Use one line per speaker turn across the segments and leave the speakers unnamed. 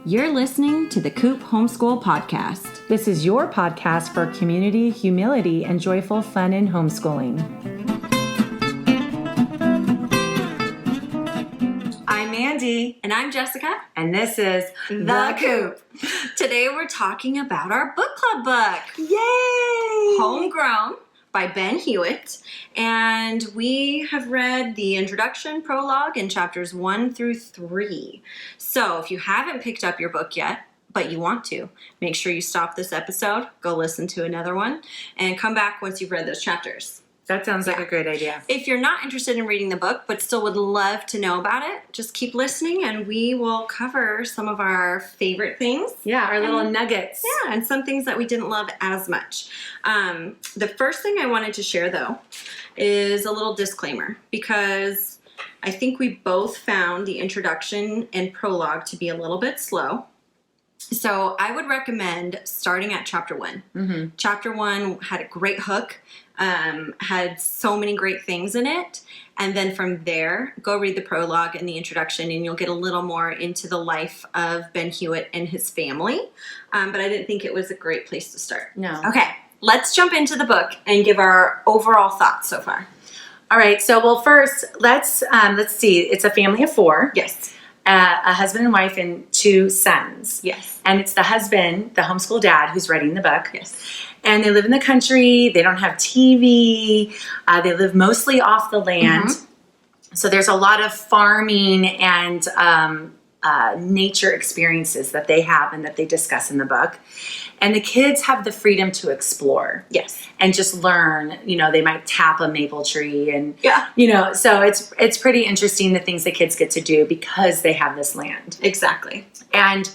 You're listening to the Coop Homeschool Podcast.
This is your podcast for community, humility, and joyful fun in homeschooling.
I'm Mandy.
And I'm Jessica.
And this is
The Coop.
Today we're talking about our book club book.
Yay!
Homegrown by Ben Hewitt. And we have read the introduction, prologue, and chapters 1 through 3. So if you haven't picked up your book yet, but you want to, make sure you stop this episode, go listen to another one, and come back once you've read those chapters.
That sounds like a great idea.
If you're not interested in reading the book, but still would love to know about it, just keep listening and we will cover some of our favorite things.
Yeah, our little nuggets.
Yeah, and some things that we didn't love as much. The first thing I wanted to share, though, is a little disclaimer, because I think we both found the introduction and prologue to be a little bit slow. So I would recommend starting at chapter 1.
Mm-hmm.
Chapter 1 had a great hook, had so many great things in it. And then from there, go read the prologue and the introduction, and you'll get a little more into the life of Ben Hewitt and his family. But I didn't think it was a great place to start.
No.
Okay, let's jump into the book and give our overall thoughts so far.
All right. So, well, first, let's see. It's a family of 4.
Yes.
A husband and wife and 2 sons.
Yes.
And it's the husband, the homeschool dad, who's writing the book.
Yes.
And they live in the country. They don't have TV. They live mostly off the land. Mm-hmm. So there's a lot of farming and nature experiences that they have and that they discuss in the book. And the kids have the freedom to explore.
Yes. And
just learn. You know, they might tap a maple tree and,
yeah.
You know, so it's pretty interesting the things the kids get to do because they have this land.
Exactly.
And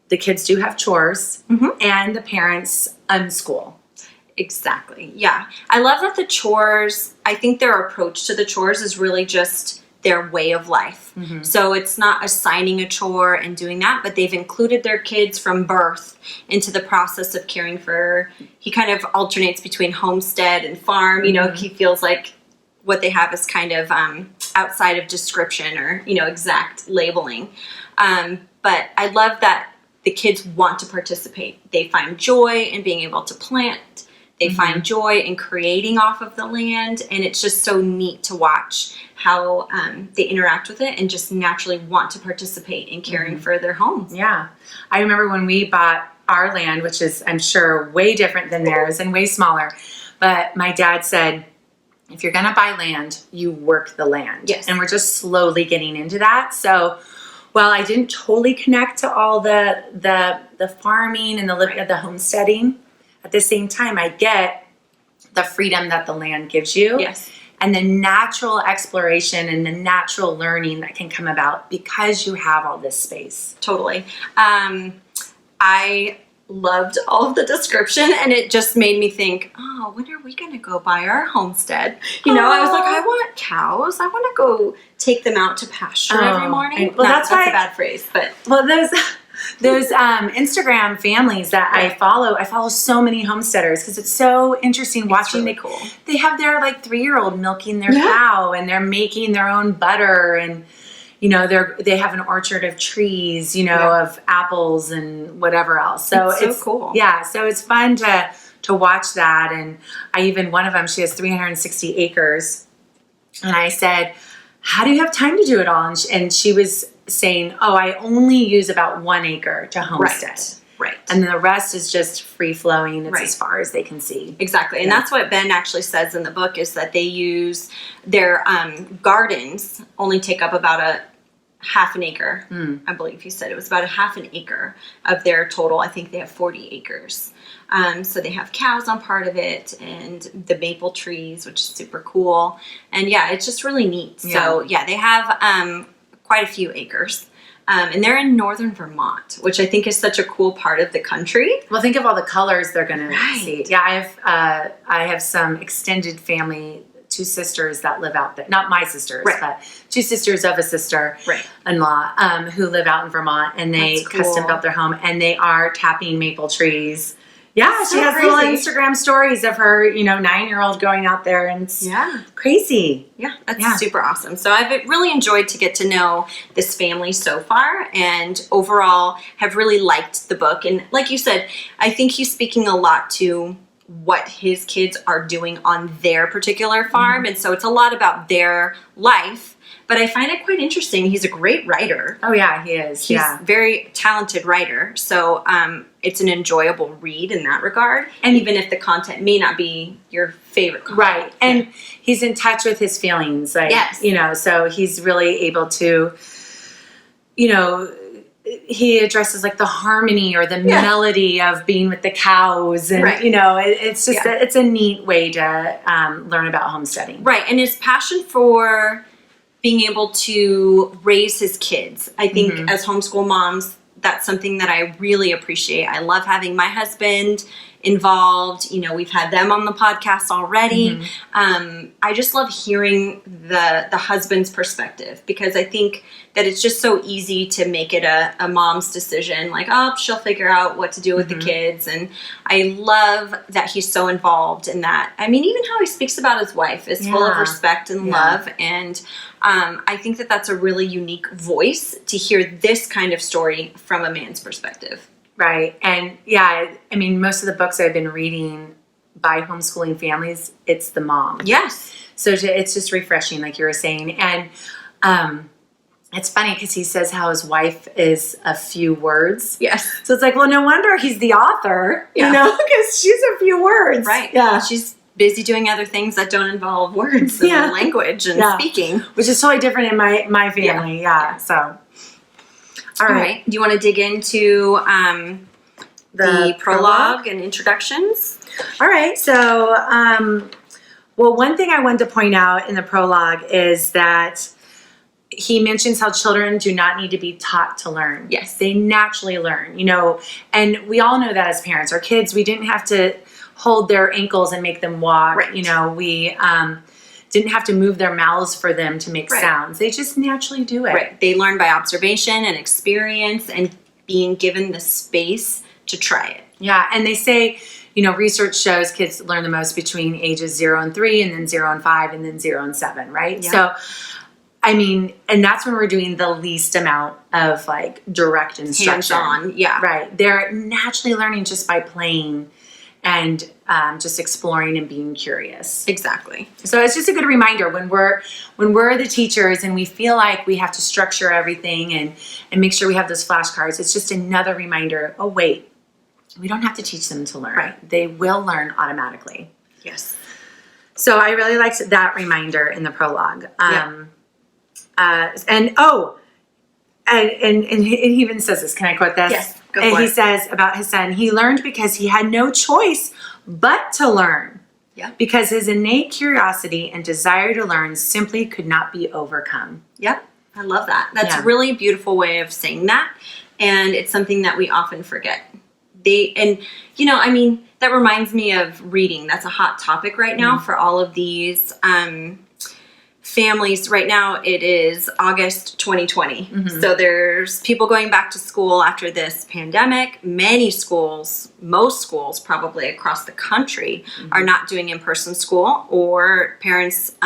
the kids do have chores,
mm-hmm.
and the parents unschool.
Exactly. Yeah. I love that the chores, I think their approach to the chores is really just their way of life. Mm-hmm. So it's not assigning a chore and doing that, but they've included their kids from birth into the process of caring for, he kind of alternates between homestead and farm. You know, he feels like what they have is kind of outside of description or, you know, exact labeling. But I love that the kids want to participate. They find joy in being able to plant. They mm-hmm. find joy in creating off of the land. And it's just so neat to watch how they interact with it and just naturally want to participate in caring mm-hmm. for their homes.
Yeah. I remember when we bought our land, which is, I'm sure, way different than theirs and way smaller. But my dad said, if you're going to buy land, you work the land.
Yes.
And we're just slowly getting into that. So, well, I didn't totally connect to all the farming and the homesteading. At the same time, I get the freedom that the land gives you.
Yes.
And the natural exploration and the natural learning that can come about because you have all this space.
Totally. I loved all of the description, and it just made me think, oh, when are we going to go buy our homestead? You know, I was like, I want cows. I want to go take them out to pasture every morning.
Well, that's
a bad phrase, but
those Instagram families that I follow so many homesteaders because it's so interesting watching.
It's really cool.
They have their 3-year-old milking their cow, and they're making their own butter, and you know they have an orchard of trees, you know, of apples and whatever else. So
it's so cool.
Yeah, so it's fun to watch that. And one of them, she has 360 acres, and I said, how do you have time to do it all? And she was saying, I only use about 1 acre to homestead.
Right.
And the rest is just free flowing. It's as far as they can see.
Exactly. And that's what Ben actually says in the book, is that they use their gardens only take up about a half an acre. I believe he said it was about a half an acre of their total. I think they have 40 acres. So they have cows on part of it and the maple trees, which is super cool. And yeah, it's just really neat. Yeah. So yeah, they have quite a few acres. And they're in northern Vermont, which I think is such a cool part of the country.
Well, think of all the colors they're going to see. Yeah, I have some extended family, 2 sisters that live out there. Not my sisters, but 2 sisters of a sister-in-law who live out in Vermont, and they custom built their home, and they are tapping maple trees, Yeah,
It's
she
so
has
crazy.
little Instagram stories of her, 9-year-old going out there, and it's crazy.
Yeah, that's super awesome. So I've really enjoyed to get to know this family so far, and overall have really liked the book. And like you said, I think he's speaking a lot to what his kids are doing on their particular farm. And so it's a lot about their life. But I find it quite interesting. He's a great writer.
Oh, yeah, he is.
He's a very talented writer. So it's an enjoyable read in that regard. And even if the content may not be your favorite content.
Right. And he's in touch with his feelings. Like, so he's really able to, he addresses like the harmony or the melody of being with the cows. And, it's just, it's a neat way to learn about homesteading.
Right. And his passion for being able to raise his kids. I think as homeschool moms, that's something that I really appreciate. I love having my husband involved. We've had them on the podcast already. I just love hearing the husband's perspective, because I think that it's just so easy to make it a mom's decision. Like, oh, she'll figure out what to do with the kids. And I love that he's so involved in that. I mean, even how he speaks about his wife is full of respect and love. And I think that that's a really unique voice to hear this kind of story from a man's perspective.
Right. And most of the books I've been reading by homeschooling families, it's the mom.
Yes.
So it's just refreshing, like you were saying. And it's funny because he says how his wife is a few words.
Yes.
So it's like, well, no wonder he's the author, because she's a few words.
Right.
Yeah.
She's busy doing other things that don't involve words and language and speaking.
Which is totally different in my family. Yeah. So.
All right. Do you want to dig into the prologue and introductions?
All right. So, one thing I wanted to point out in the prologue is that he mentions how children do not need to be taught to learn.
Yes.
They naturally learn, and we all know that as parents. Our kids, we didn't have to hold their ankles and make them walk.
Right.
We didn't have to move their mouths for them to make sounds. They just naturally do it.
Right. They learn by observation and experience and being given the space to try it.
Yeah. And they say, research shows kids learn the most between ages 0 and 3, and then 0 and 5, and then 0 and 7, right? Yeah. So, and that's when we're doing the least amount of like direct instruction.
Hands-on, yeah.
Right. They're naturally learning just by playing and just exploring and being curious.
Exactly.
So it's just a good reminder when we're the teachers and we feel like we have to structure everything and make sure we have those flashcards. It's just another reminder. Oh wait, we don't have to teach them to learn.
Right.
They will learn automatically.
Yes.
So I really liked that reminder in the prologue. And he even says this. Can I quote this?
Yes.
And he says about his son, he learned because he had no choice but to learn.
Yeah.
Because his innate curiosity and desire to learn simply could not be overcome.
Yep. I love that. That's a really beautiful way of saying that. And it's something that we often forget. That reminds me of reading. That's a hot topic right now for all of these families. Right now it is August 2020. So there's people going back to school after this pandemic. Most schools probably across the country are not doing in-person school, or parents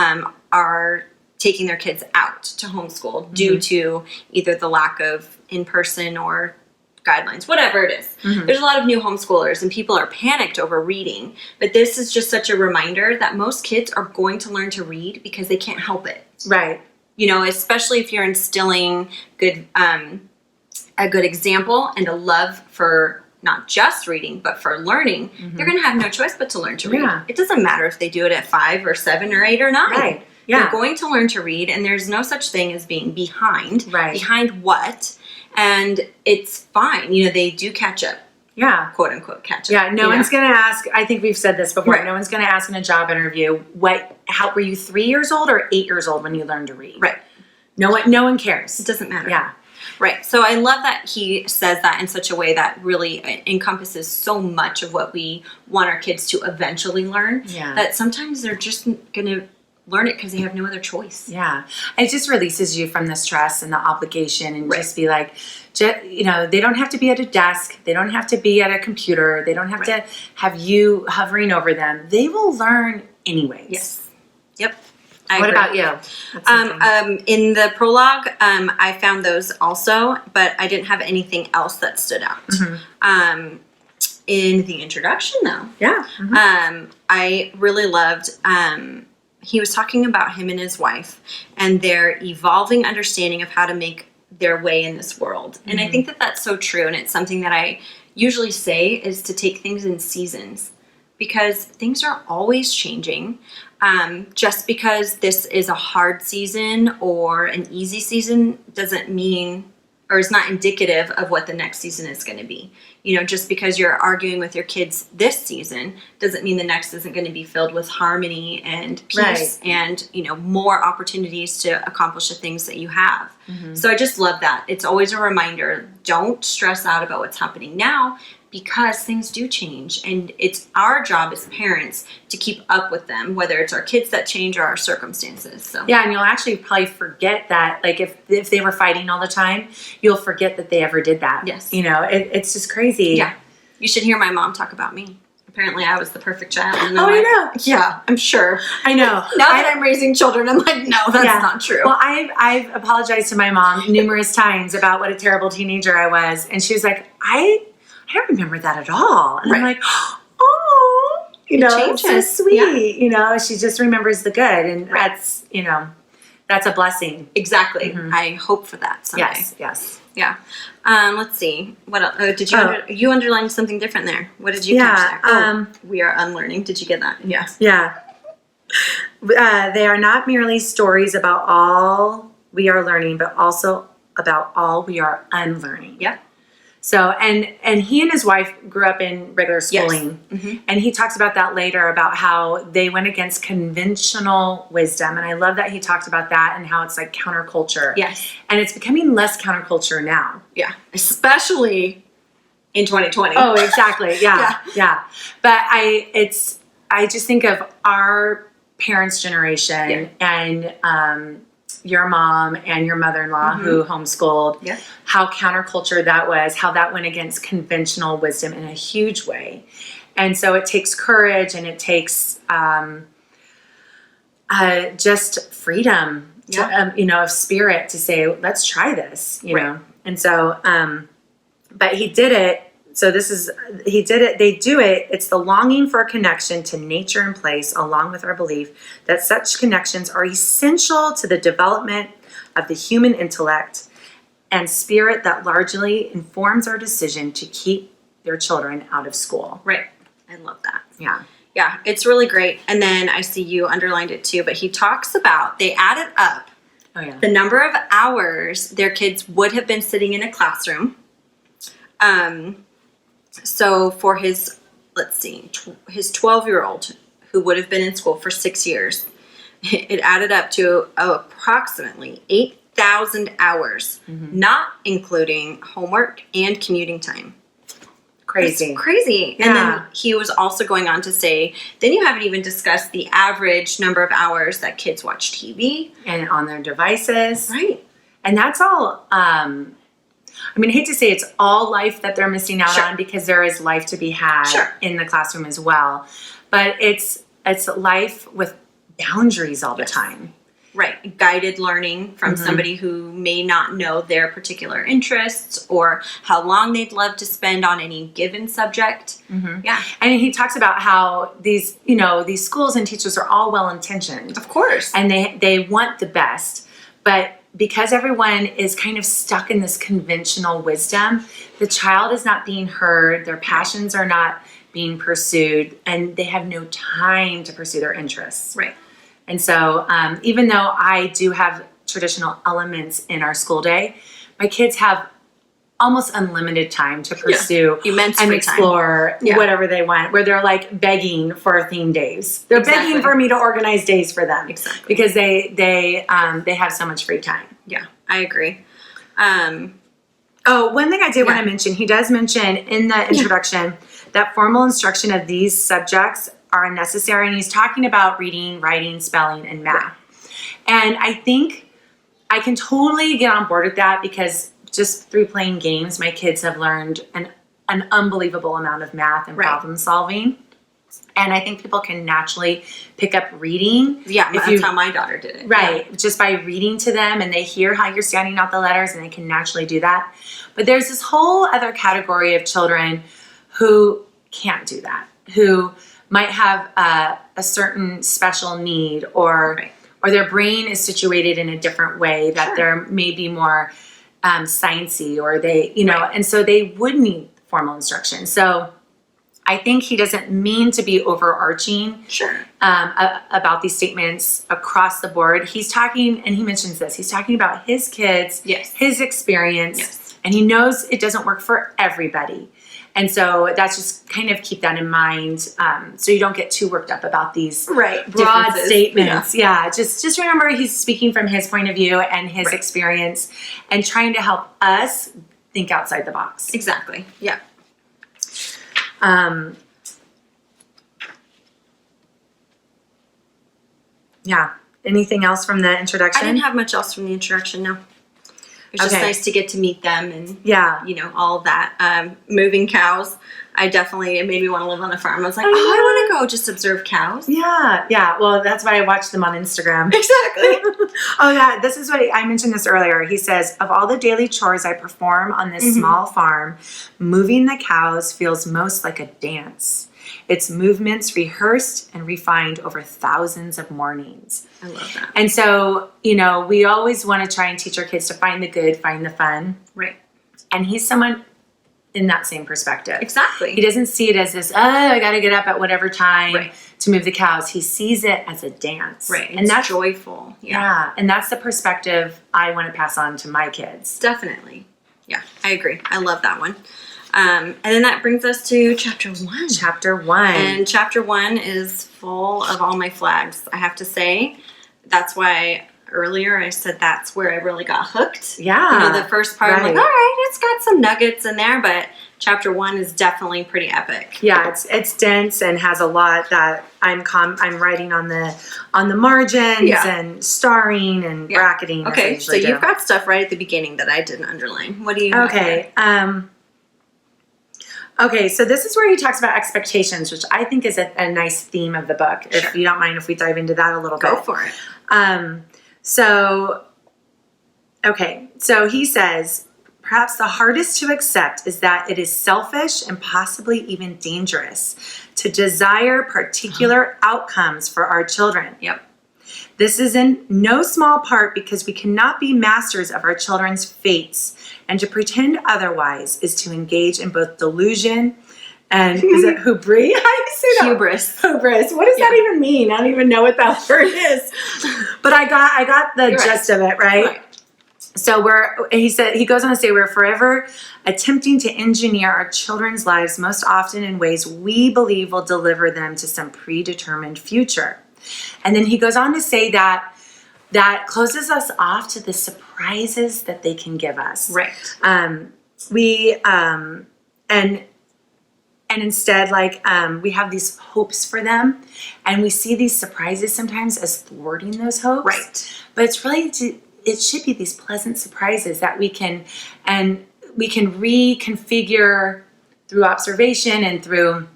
are taking their kids out to homeschool due to either the lack of in-person or guidelines, whatever it is. There's a lot of new homeschoolers and people are panicked over reading, but this is just such a reminder that most kids are going to learn to read because they can't help it.
Right.
Especially if you're instilling a good example and a love for not just reading, but for learning, they're going to have no choice but to learn to read.
Yeah.
It doesn't matter if they do it at 5 or 7 or 8 or 9.
Right. Yeah.
They're going to learn to read, and there's no such thing as being behind.
Right.
Behind what? And it's fine. They do catch up.
Yeah.
Quote unquote catch up.
Yeah. No one's going to ask. I think we've said this before.
Right.
No one's going to ask in a job interview, how were you 3 years old or 8 years old when you learned to read?
Right.
No one cares.
It doesn't matter.
Yeah.
Right. So I love that he says that in such a way that really encompasses so much of what we want our kids to eventually learn.
Yeah.
That sometimes they're just going to learn it because they have no other choice.
Yeah. It just releases you from the stress and the obligation and just be like, they don't have to be at a desk. They don't have to be at a computer. They don't have to have you hovering over them. They will learn anyways.
Yes. Yep.
What about you?
In the prologue, I found those also, but I didn't have anything else that stood out.
Mm-hmm.
In the introduction, though,
yeah,
I really loved. He was talking about him and his wife and their evolving understanding of how to make their way in this world, and I think that that's so true. And it's something that I usually say is to take things in seasons, because things are always changing. Just because this is a hard season or an easy season doesn't mean, or is not indicative of what the next season is going to be. Just because you're arguing with your kids this season doesn't mean the next isn't going to be filled with harmony and peace and, more opportunities to accomplish the things that you have. So I just love that. It's always a reminder, don't stress out about what's happening now, because things do change, and it's our job as parents to keep up with them, whether it's our kids that change or our circumstances. So
yeah, and you'll actually probably forget that, like if they were fighting all the time, you'll forget that they ever did that.
Yes.
It's just crazy.
Yeah. You should hear my mom talk about me. Apparently I was the perfect child. And
I know.
Yeah, I'm sure.
I know.
Now that I'm raising children, I'm like, no, that's not true.
Well, I've apologized to my mom numerous times about what a terrible teenager I was, and she was like, I don't remember that at all. And I'm like, oh, it's so sweet. Yeah. She just remembers the good. And that's a blessing.
Exactly. I hope for that someday.
Yes.
Yeah. Let's see. What else? Did you, you underlined something different there. What did you catch there? We are unlearning. Did you get that? Yes.
Yeah. They are not merely stories about all we are learning, but also about all we are unlearning.
Yeah.
So, and he and his wife grew up in regular schooling. Yes. And he talks about that later, about how they went against conventional wisdom. And I love that he talked about that and how it's like counterculture.
Yes.
And it's becoming less counterculture now.
Yeah. Especially in 2020.
Oh, exactly. Yeah. But I just think of our parents' generation and, your mom and your mother-in-law who homeschooled, how counterculture that was, how that went against conventional wisdom in a huge way. And so it takes courage, and it takes just freedom, of spirit to say, let's try this, you know. And so, but he did it. So he did it. They do it. It's the longing for a connection to nature and place, along with our belief that such connections are essential to the development of the human intellect and spirit that largely informs our decision to keep their children out of school.
Right. I love that.
Yeah.
Yeah, it's really great. And then I see you underlined it too, but he talks about, they added up the number of hours their kids would have been sitting in a classroom. So for his 12-year-old who would have been in school for 6 years, it added up to approximately 8,000 hours, not including homework and commuting time.
Crazy.
It's crazy.
Yeah.
And then he was also going on to say, then you haven't even discussed the average number of hours that kids watch TV.
And on their devices.
Right.
And that's all... I hate to say it's all life that they're missing out on, because there is life to be had in the classroom as well. But it's life with boundaries all the time.
Right. Guided learning from somebody who may not know their particular interests or how long they'd love to spend on any given subject. Yeah.
And he talks about how these schools and teachers are all well-intentioned.
Of course.
And they want the best. But because everyone is kind of stuck in this conventional wisdom, the child is not being heard, their passions are not being pursued, and they have no time to pursue their interests.
Right.
And so even though I do have traditional elements in our school day, my kids have almost unlimited time to pursue and explore whatever they want, where they're like begging for theme days. They're begging for me to organize days for them.
Exactly.
Because they have so much free time.
Yeah, I agree.
One thing I did want to mention, he does mention in the introduction that formal instruction of these subjects are unnecessary. And he's talking about reading, writing, spelling, and math. And I think I can totally get on board with that because just through playing games, my kids have learned an unbelievable amount of math and problem solving. And I think people can naturally pick up reading.
Yeah, that's how my daughter did it.
Right. Yeah. Just by reading to them, and they hear how you're sounding out the letters, and they can naturally do that. But there's this whole other category of children who can't do that, who might have a certain special need, or their brain is situated in a different way, that they're maybe more sciencey, or they, and so they would need formal instruction. So I think he doesn't mean to be overarching about these statements across the board. He's talking, and he mentions this, he's talking about his kids, his experience, and he knows it doesn't work for everybody. And so that's just kind of keep that in mind, so you don't get too worked up about these broad statements. Yeah, just remember he's speaking from his point of view and his experience, and trying to help us think outside the box.
Exactly. Yeah.
Yeah. Anything else from the introduction?
I didn't have much else from the introduction, no. It was just nice to get to meet them and, all of that. Moving cows, it made me want to live on a farm. I was like, I want to go just observe cows.
Yeah, yeah. Well, that's why I watched them on Instagram.
Exactly.
This is what I mentioned this earlier. He says, of all the daily chores I perform on this small farm, moving the cows feels most like a dance. Its movements rehearsed and refined over thousands of mornings.
I love that.
And so, we always want to try and teach our kids to find the good, find the fun.
Right.
And he's someone in that same perspective.
Exactly.
He doesn't see it as this, I got to get up at whatever time to move the cows. He sees it as a dance.
Right. And that's joyful.
Yeah. And that's the perspective I want to pass on to my kids.
Definitely. Yeah, I agree. I love that one. And then that brings us to chapter 1.
Chapter 1.
And chapter 1 is full of all my flags, I have to say. That's why earlier I said that's where I really got hooked.
Yeah.
The first part, I'm like, all right, it's got some nuggets in there, but chapter 1 is definitely pretty epic.
Yeah, it's dense and has a lot that I'm writing on the margins and starring and bracketing.
Okay, so you've got stuff right at the beginning that I didn't underline. What do you have there?
Okay, so this is where he talks about expectations, which I think is a nice theme of the book. Sure. If you don't mind if we dive into that a little bit.
Go for it.
So he says, perhaps the hardest to accept is that it is selfish and possibly even dangerous to desire particular outcomes for our children.
Yep.
This is in no small part because we cannot be masters of our children's fates, and to pretend otherwise is to engage in both delusion and is it hubris? How do you say that?
Hubris.
Hubris. What does that even mean? I don't even know what that word is. But I got the gist of it, right? So he goes on to say, we're forever attempting to engineer our children's lives, most often in ways we believe will deliver them to some predetermined future. And then he goes on to say that closes us off to the surprises that they can give us.
Right.
And instead, we have these hopes for them, and we see these surprises sometimes as thwarting those hopes.
Right.
But it's really it should be these pleasant surprises that we can reconfigure through observation and through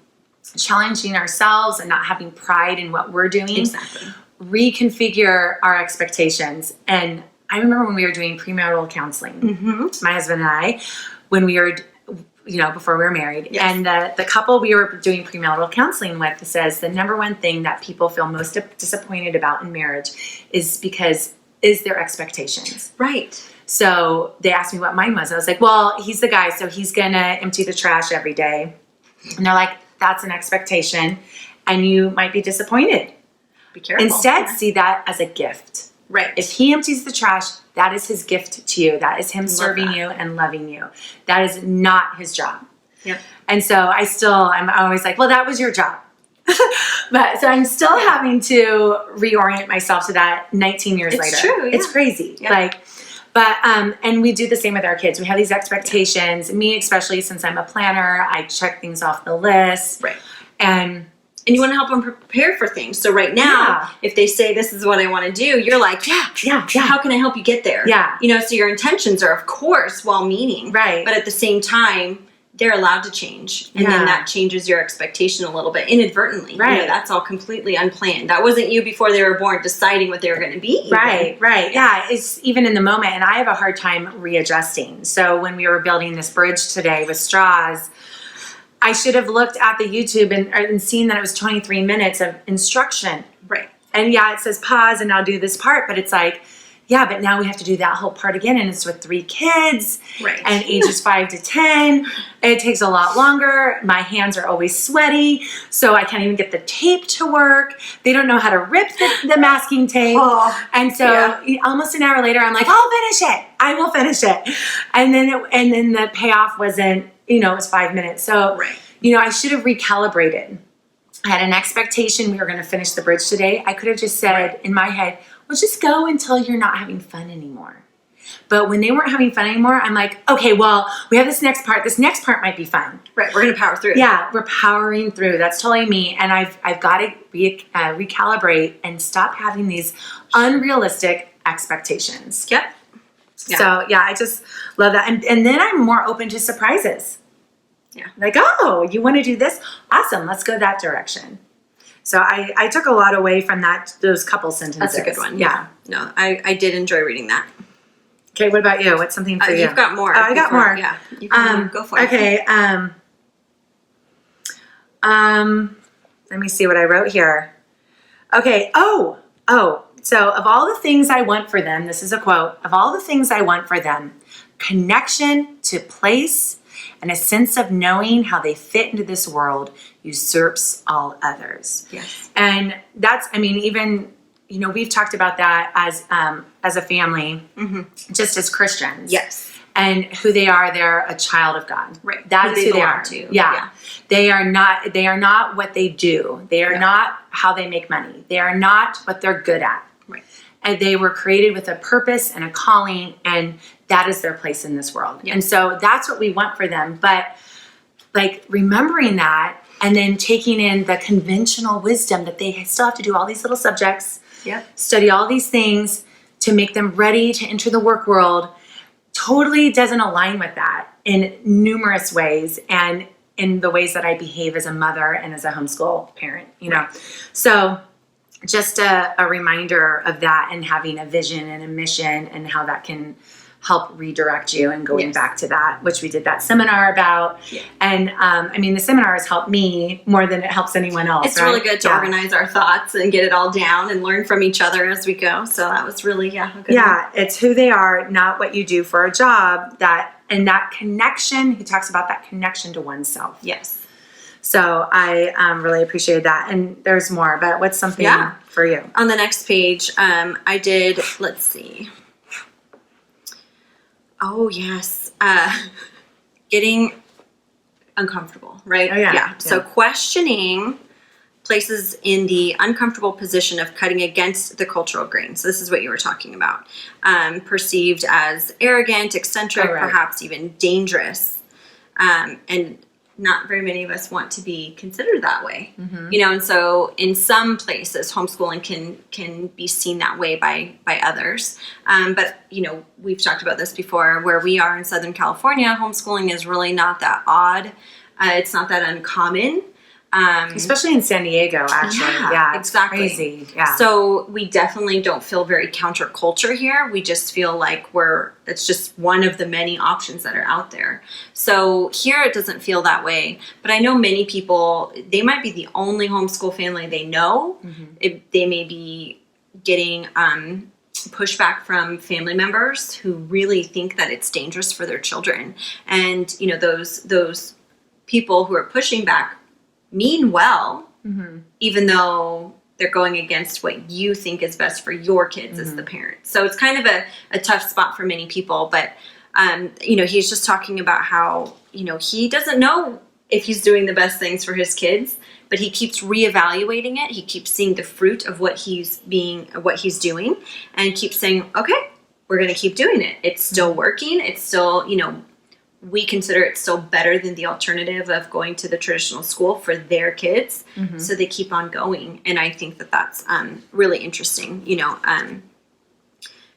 challenging ourselves and not having pride in what we're doing.
Exactly.
Reconfigure our expectations. And I remember when we were doing premarital counseling, my husband and I, when we were, before we were married, and the couple we were doing premarital counseling with says the number one thing that people feel most disappointed about in marriage is their expectations.
Right.
So they asked me what mine was. I was like, well, he's the guy, so he's going to empty the trash every day. And they're like, that's an expectation, and you might be disappointed.
Be careful.
Instead, see that as a gift.
Right.
If he empties the trash, that is his gift to you. That is him serving you and loving you. That is not his job.
Yep.
And so I'm always like, well, that was your job. But so I'm still having to reorient myself to that 19 years later.
It's true. Yeah.
It's crazy.
Yeah.
And we do the same with our kids. We have these expectations. Me, especially since I'm a planner, I check things off the list.
Right.
And
And you want to help them prepare for things. So right now, if they say, this is what I want to do, you're like, yeah. How can I help you get there?
Yeah.
So your intentions are, of course, well-meaning.
Right.
But at the same time, they're allowed to change. And then that changes your expectation a little bit inadvertently.
Right.
That's all completely unplanned. That wasn't you before they were born deciding what they were going to be.
Right. Yeah. It's even in the moment. And I have a hard time readjusting. So when we were building this bridge today with straws, I should have looked at the YouTube and seen that it was 23 minutes of instruction.
Right.
And it says pause and I'll do this part, but it's like, but now we have to do that whole part again. And it's with 3 kids and ages 5 to 10. It takes a lot longer. My hands are always sweaty. So I can't even get the tape to work. They don't know how to rip the masking tape. And so almost an hour later, I'm like, I'll finish it. I will finish it. And then the payoff wasn't, it was 5 minutes. So, I should have recalibrated. I had an expectation we were going to finish the bridge today. I could have just said in my head, well, just go until you're not having fun anymore. But when they weren't having fun anymore, I'm like, okay, well, we have this next part. This next part might be fun.
Right. We're going to power through.
Yeah, we're powering through. That's totally me. And I've got to recalibrate and stop having these unrealistic expectations.
Yep.
Yeah. So, I just love that. And then I'm more open to surprises.
Yeah.
Like, oh, you want to do this? Awesome. Let's go that direction. So I took a lot away from those couple sentences.
That's a good one.
Yeah.
No, I did enjoy reading that.
Okay, what about you? What's something for you?
You've got more.
Oh, I got more.
Yeah. You can go for it.
Okay. Let me see what I wrote here. Okay. Oh. So of all the things I want for them, this is a quote, of all the things I want for them, connection to place and a sense of knowing how they fit into this world usurps all others.
Yes.
And that's, even, we've talked about that as a family, just as Christians.
Yes.
And who they are, they're a child of God.
Right.
That is who they are.
To.
Yeah. They are not what they do. They are not how they make money. They are not what they're good at.
Right.
And they were created with a purpose and a calling, and that is their place in this world.
Yeah.
And so that's what we want for them. But remembering that and then taking in the conventional wisdom that they still have to do all these little subjects, study all these things to make them ready to enter the work world, totally doesn't align with that in numerous ways and in the ways that I behave as a mother and as a homeschool parent, So just a reminder of that and having a vision and a mission and how that can help redirect you and going back to that, which we did that seminar about. Yeah. And the seminar has helped me more than it helps anyone else.
It's really good to organize our thoughts and get it all down and learn from each other as we go. So that was really, a good one.
It's who they are, not what you do for a job. That connection, he talks about that connection to oneself.
Yes.
So I really appreciate that. And there's more, but what's something for you?
On the next page, I did, let's see. Oh, yes. Getting uncomfortable, right?
Oh, yeah.
So questioning places in the uncomfortable position of cutting against the cultural grain. So this is what you were talking about. Perceived as arrogant, eccentric, perhaps even dangerous. And not very many of us want to be considered that way. Mm-hmm. And so in some places, homeschooling can be seen that way by others. But, we've talked about this before, where we are in Southern California, homeschooling is really not that odd. It's not that uncommon.
Especially in San Diego, actually. Yeah,
exactly.
Crazy. Yeah.
So we definitely don't feel very counterculture here. We just feel like it's just one of the many options that are out there. So here it doesn't feel that way. But I know many people, they might be the only homeschool family they know. Mm-hmm. They may be getting pushback from family members who really think that it's dangerous for their children. And, those people who are pushing back mean well, even though they're going against what you think is best for your kids as the parent. So it's kind of a tough spot for many people. But, he's just talking about how, he doesn't know if he's doing the best things for his kids, but he keeps reevaluating it. He keeps seeing the fruit of what he's doing, and keeps saying, okay, we're going to keep doing it. It's still working. It's still, we consider it still better than the alternative of going to the traditional school for their kids. So they keep on going. And I think that that's really interesting,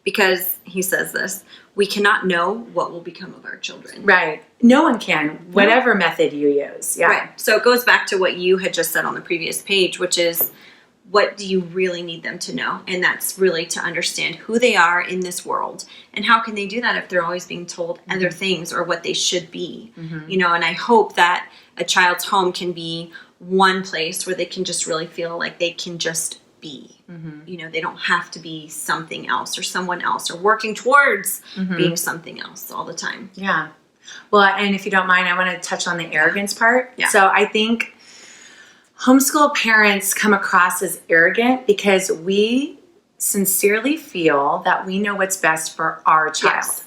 because he says this, we cannot know what will become of our children.
Right. No one can, whatever method you use. Yeah.
Right. So it goes back to what you had just said on the previous page, which is, what do you really need them to know? And that's really to understand who they are in this world. And how can they do that if they're always being told other things or what they should be? And I hope that a child's home can be one place where they can just really feel like they can just be. They don't have to be something else or someone else or working towards being something else all the time.
Yeah. Well, and if you don't mind, I want to touch on the arrogance part.
Yeah.
So I think homeschool parents come across as arrogant because we sincerely feel that we know what's best for our child.
Yes.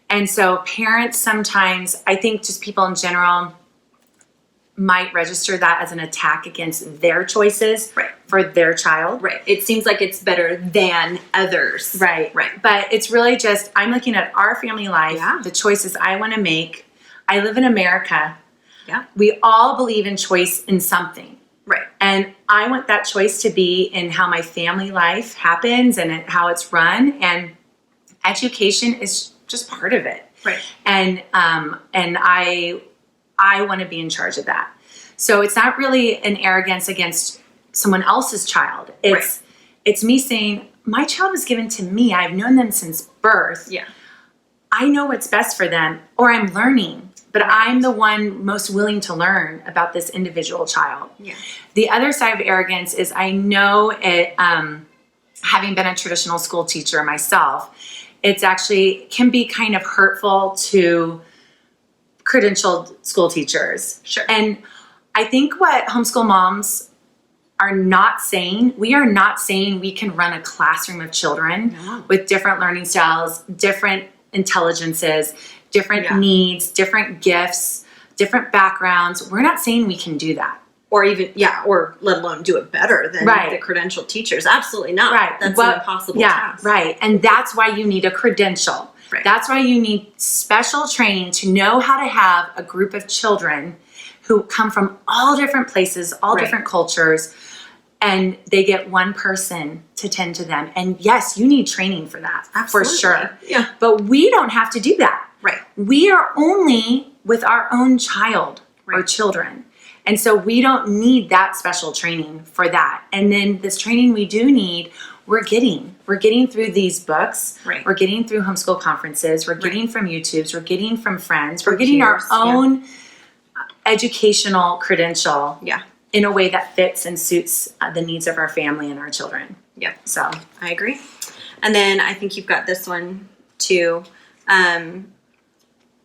And so parents sometimes, I think just people in general, might register that as an attack against their choices for their child.
Right. It seems like it's better than others.
Right. But it's really just, I'm looking at our family life, the choices I want to make. I live in America.
Yeah.
We all believe in choice in something.
Right.
And I want that choice to be in how my family life happens and how it's run. And education is just part of it.
Right.
And I want to be in charge of that. So it's not really an arrogance against someone else's child. It's me saying, my child was given to me. I've known them since birth.
Yeah.
I know what's best for them, or I'm learning, but I'm the one most willing to learn about this individual child.
Yeah.
The other side of arrogance is I know it, having been a traditional school teacher myself, it's actually can be kind of hurtful to credentialed school teachers.
Sure.
And I think what homeschool moms are not saying, we are not saying we can run a classroom of children with different learning styles, different intelligences, different needs, different gifts, different backgrounds. We're not saying we can do that.
Or even, or let alone do it better than the credentialed teachers. Absolutely not.
Right.
That's an impossible task.
Right. And that's why you need a credential.
Right.
That's why you need special training to know how to have a group of children who come from all different places, all different cultures, and they get one person to tend to them. And yes, you need training for that, for sure.
Yeah.
But we don't have to do that.
Right.
We are only with our own child or children. And so we don't need that special training for that. And then this training we do need, we're getting through these books.
Right.
We're getting through homeschool conferences. We're getting from YouTubes. We're getting from friends. We're getting our own educational credential in a way that fits and suits the needs of our family and our children.
Yep.
So
I agree. And then I think you've got this one too.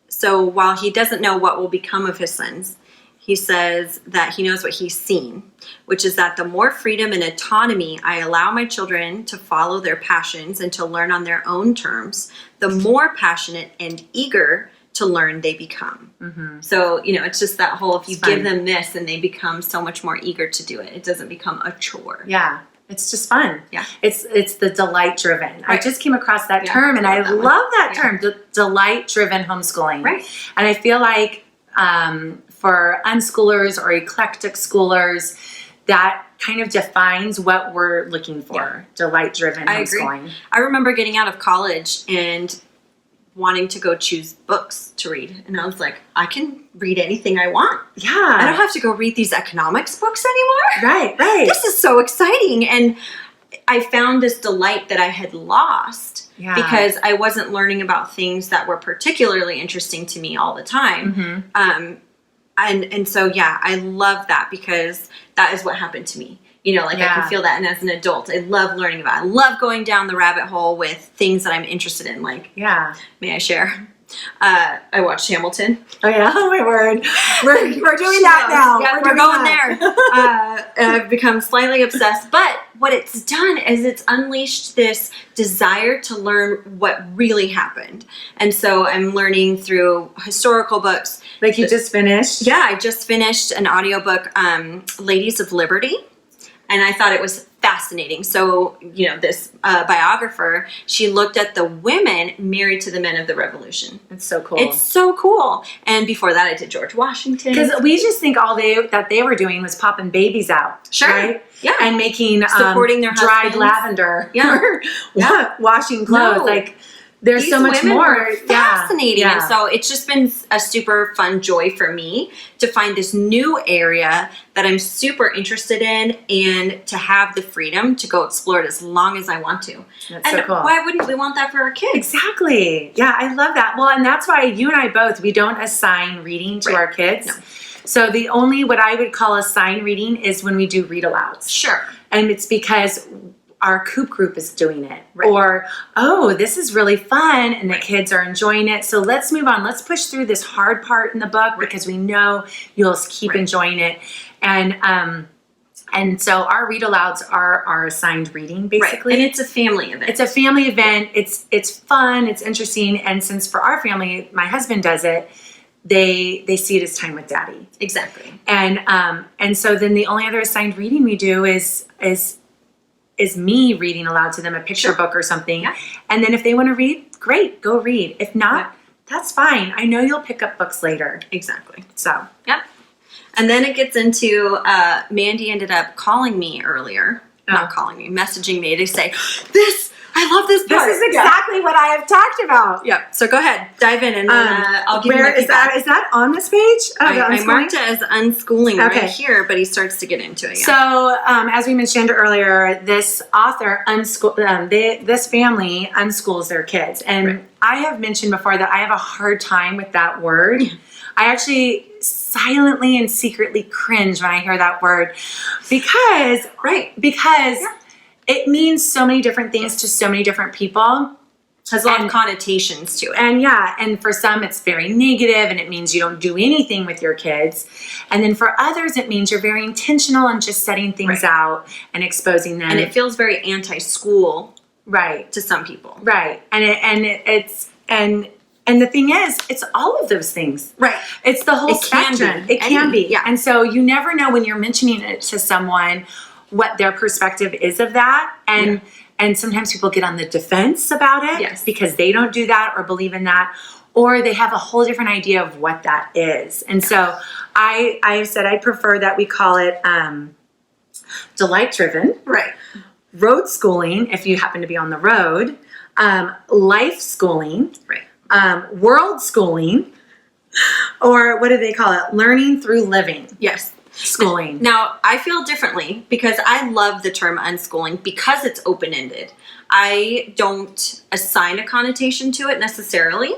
So while he doesn't know what will become of his sons, he says that he knows what he's seen, which is that the more freedom and autonomy I allow my children to follow their passions and to learn on their own terms, the more passionate and eager to learn they become. So, it's just that whole, if you give them this, and they become so much more eager to do it. It doesn't become a chore.
Yeah. It's just fun.
Yeah.
It's the delight driven. I just came across that term and I love that term, delight driven homeschooling.
Right.
And I feel like for unschoolers or eclectic schoolers, that kind of defines what we're looking for. Delight driven homeschooling.
Agree. I remember getting out of college and wanting to go choose books to read. And I was like, I can read anything I want.
Yeah.
I don't have to go read these economics books anymore.
Right.
This is so exciting. And I found this delight that I had lost because I wasn't learning about things that were particularly interesting to me all the time. And so, I love that because that is what happened to me. I can feel that. And as an adult, I love learning about it. I love going down the rabbit hole with things that I'm interested in. May I share? I watched Hamilton.
Oh, yeah. Oh, my word. We're doing that now.
Yeah, we're going there. I've become slightly obsessed. But what it's done is it's unleashed this desire to learn what really happened. And so I'm learning through historical books.
Like you just finished?
Yeah, I just finished an audiobook, Ladies of Liberty. And I thought it was fascinating. So, this biographer, she looked at the women married to the men of the Revolution.
It's so cool.
It's so cool. And before that, I did George Washington.
Because we just think that they were doing was popping babies out.
Sure.
Right?
Yeah.
And making
supporting their
dried
husbands.
lavender.
Yeah.
Washing clothes.
No.
Like, there's
These
so much
women
more.
were fascinating.
Yeah.
And so it's just been a super fun joy for me to find this new area that I'm super interested in and to have the freedom to go explore it as long as I want to.
That's
and
so cool.
why wouldn't we want that for our kids?
Exactly. Yeah, I love that. Well, and that's why you and I both, we don't assign reading to our kids.
No.
So the only what I would call assigned reading is when we do read alouds.
Sure.
And it's because our Coop group is doing it.
Right.
Or, oh, this is really fun and the kids are enjoying it. So let's move on. Let's push through this hard part in the book because we know you'll keep enjoying it. And so our read alouds are our assigned reading, basically.
Right. And it's a family event.
It's a family event. It's fun. It's interesting. And since for our family, my husband does it, they see it as time with daddy.
Exactly.
And so then the only other assigned reading we do is me reading aloud to them a picture book or something.
Yeah.
And then if they want to read, great, go read. If not, that's fine. I know you'll pick up books later.
Exactly.
So,
yep. And then it gets into, Mandy ended up calling me earlier. Not calling me, messaging me to say, I love this part.
this is exactly what I have talked about.
Yep. So go ahead, dive in, and then I'll give you my
is that? Is that on this page?
I marked it as unschooling
Okay.
right here, but he starts to get into it. Yeah.
So, as we mentioned earlier, this author this family unschools their kids, and I have mentioned before that I have a hard time with that word. I actually silently and secretly cringe when I hear that word because it means so many different things to so many different people.
Has a lot of connotations to it.
And for some it's very negative and it means you don't do anything with your kids. And then for others it means you're very intentional and just setting things out and exposing them.
And it feels very anti-school
right
to some people.
Right. And the thing is, it's all of those things.
Right.
It's the whole spectrum. It can be.
Yeah.
And so you never know when you're mentioning it to someone what their perspective is of that. And sometimes people get on the defense about it because they don't do that or believe in that, or they have a whole different idea of what that is. And so I said I prefer that we call it delight driven.
Right.
Road schooling, if you happen to be on the road. Life schooling.
Right.
World schooling, or what do they call it? Learning through living.
Yes.
Schooling.
Now, I feel differently because I love the term unschooling because it's open-ended. I don't assign a connotation to it necessarily,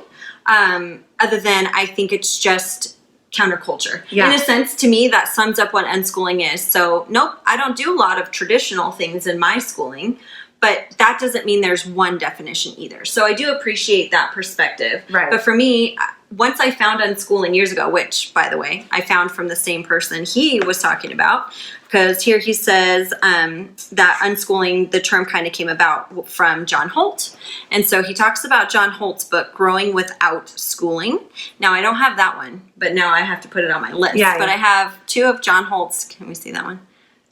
other than I think it's just counterculture.
Yeah.
In a sense, to me, that sums up what unschooling is. So, nope, I don't do a lot of traditional things in my schooling. But that doesn't mean there's one definition either. So I do appreciate that perspective.
Right.
But for me, once I found unschooling years ago, which, by the way, I found from the same person he was talking about, because here he says that unschooling, the term kind of came about from John Holt. And so he talks about John Holt's book, Growing Without Schooling. Now, I don't have that one, but now I have to put it on my list.
Yeah,
but I have two of John Holt's. Can we see that one?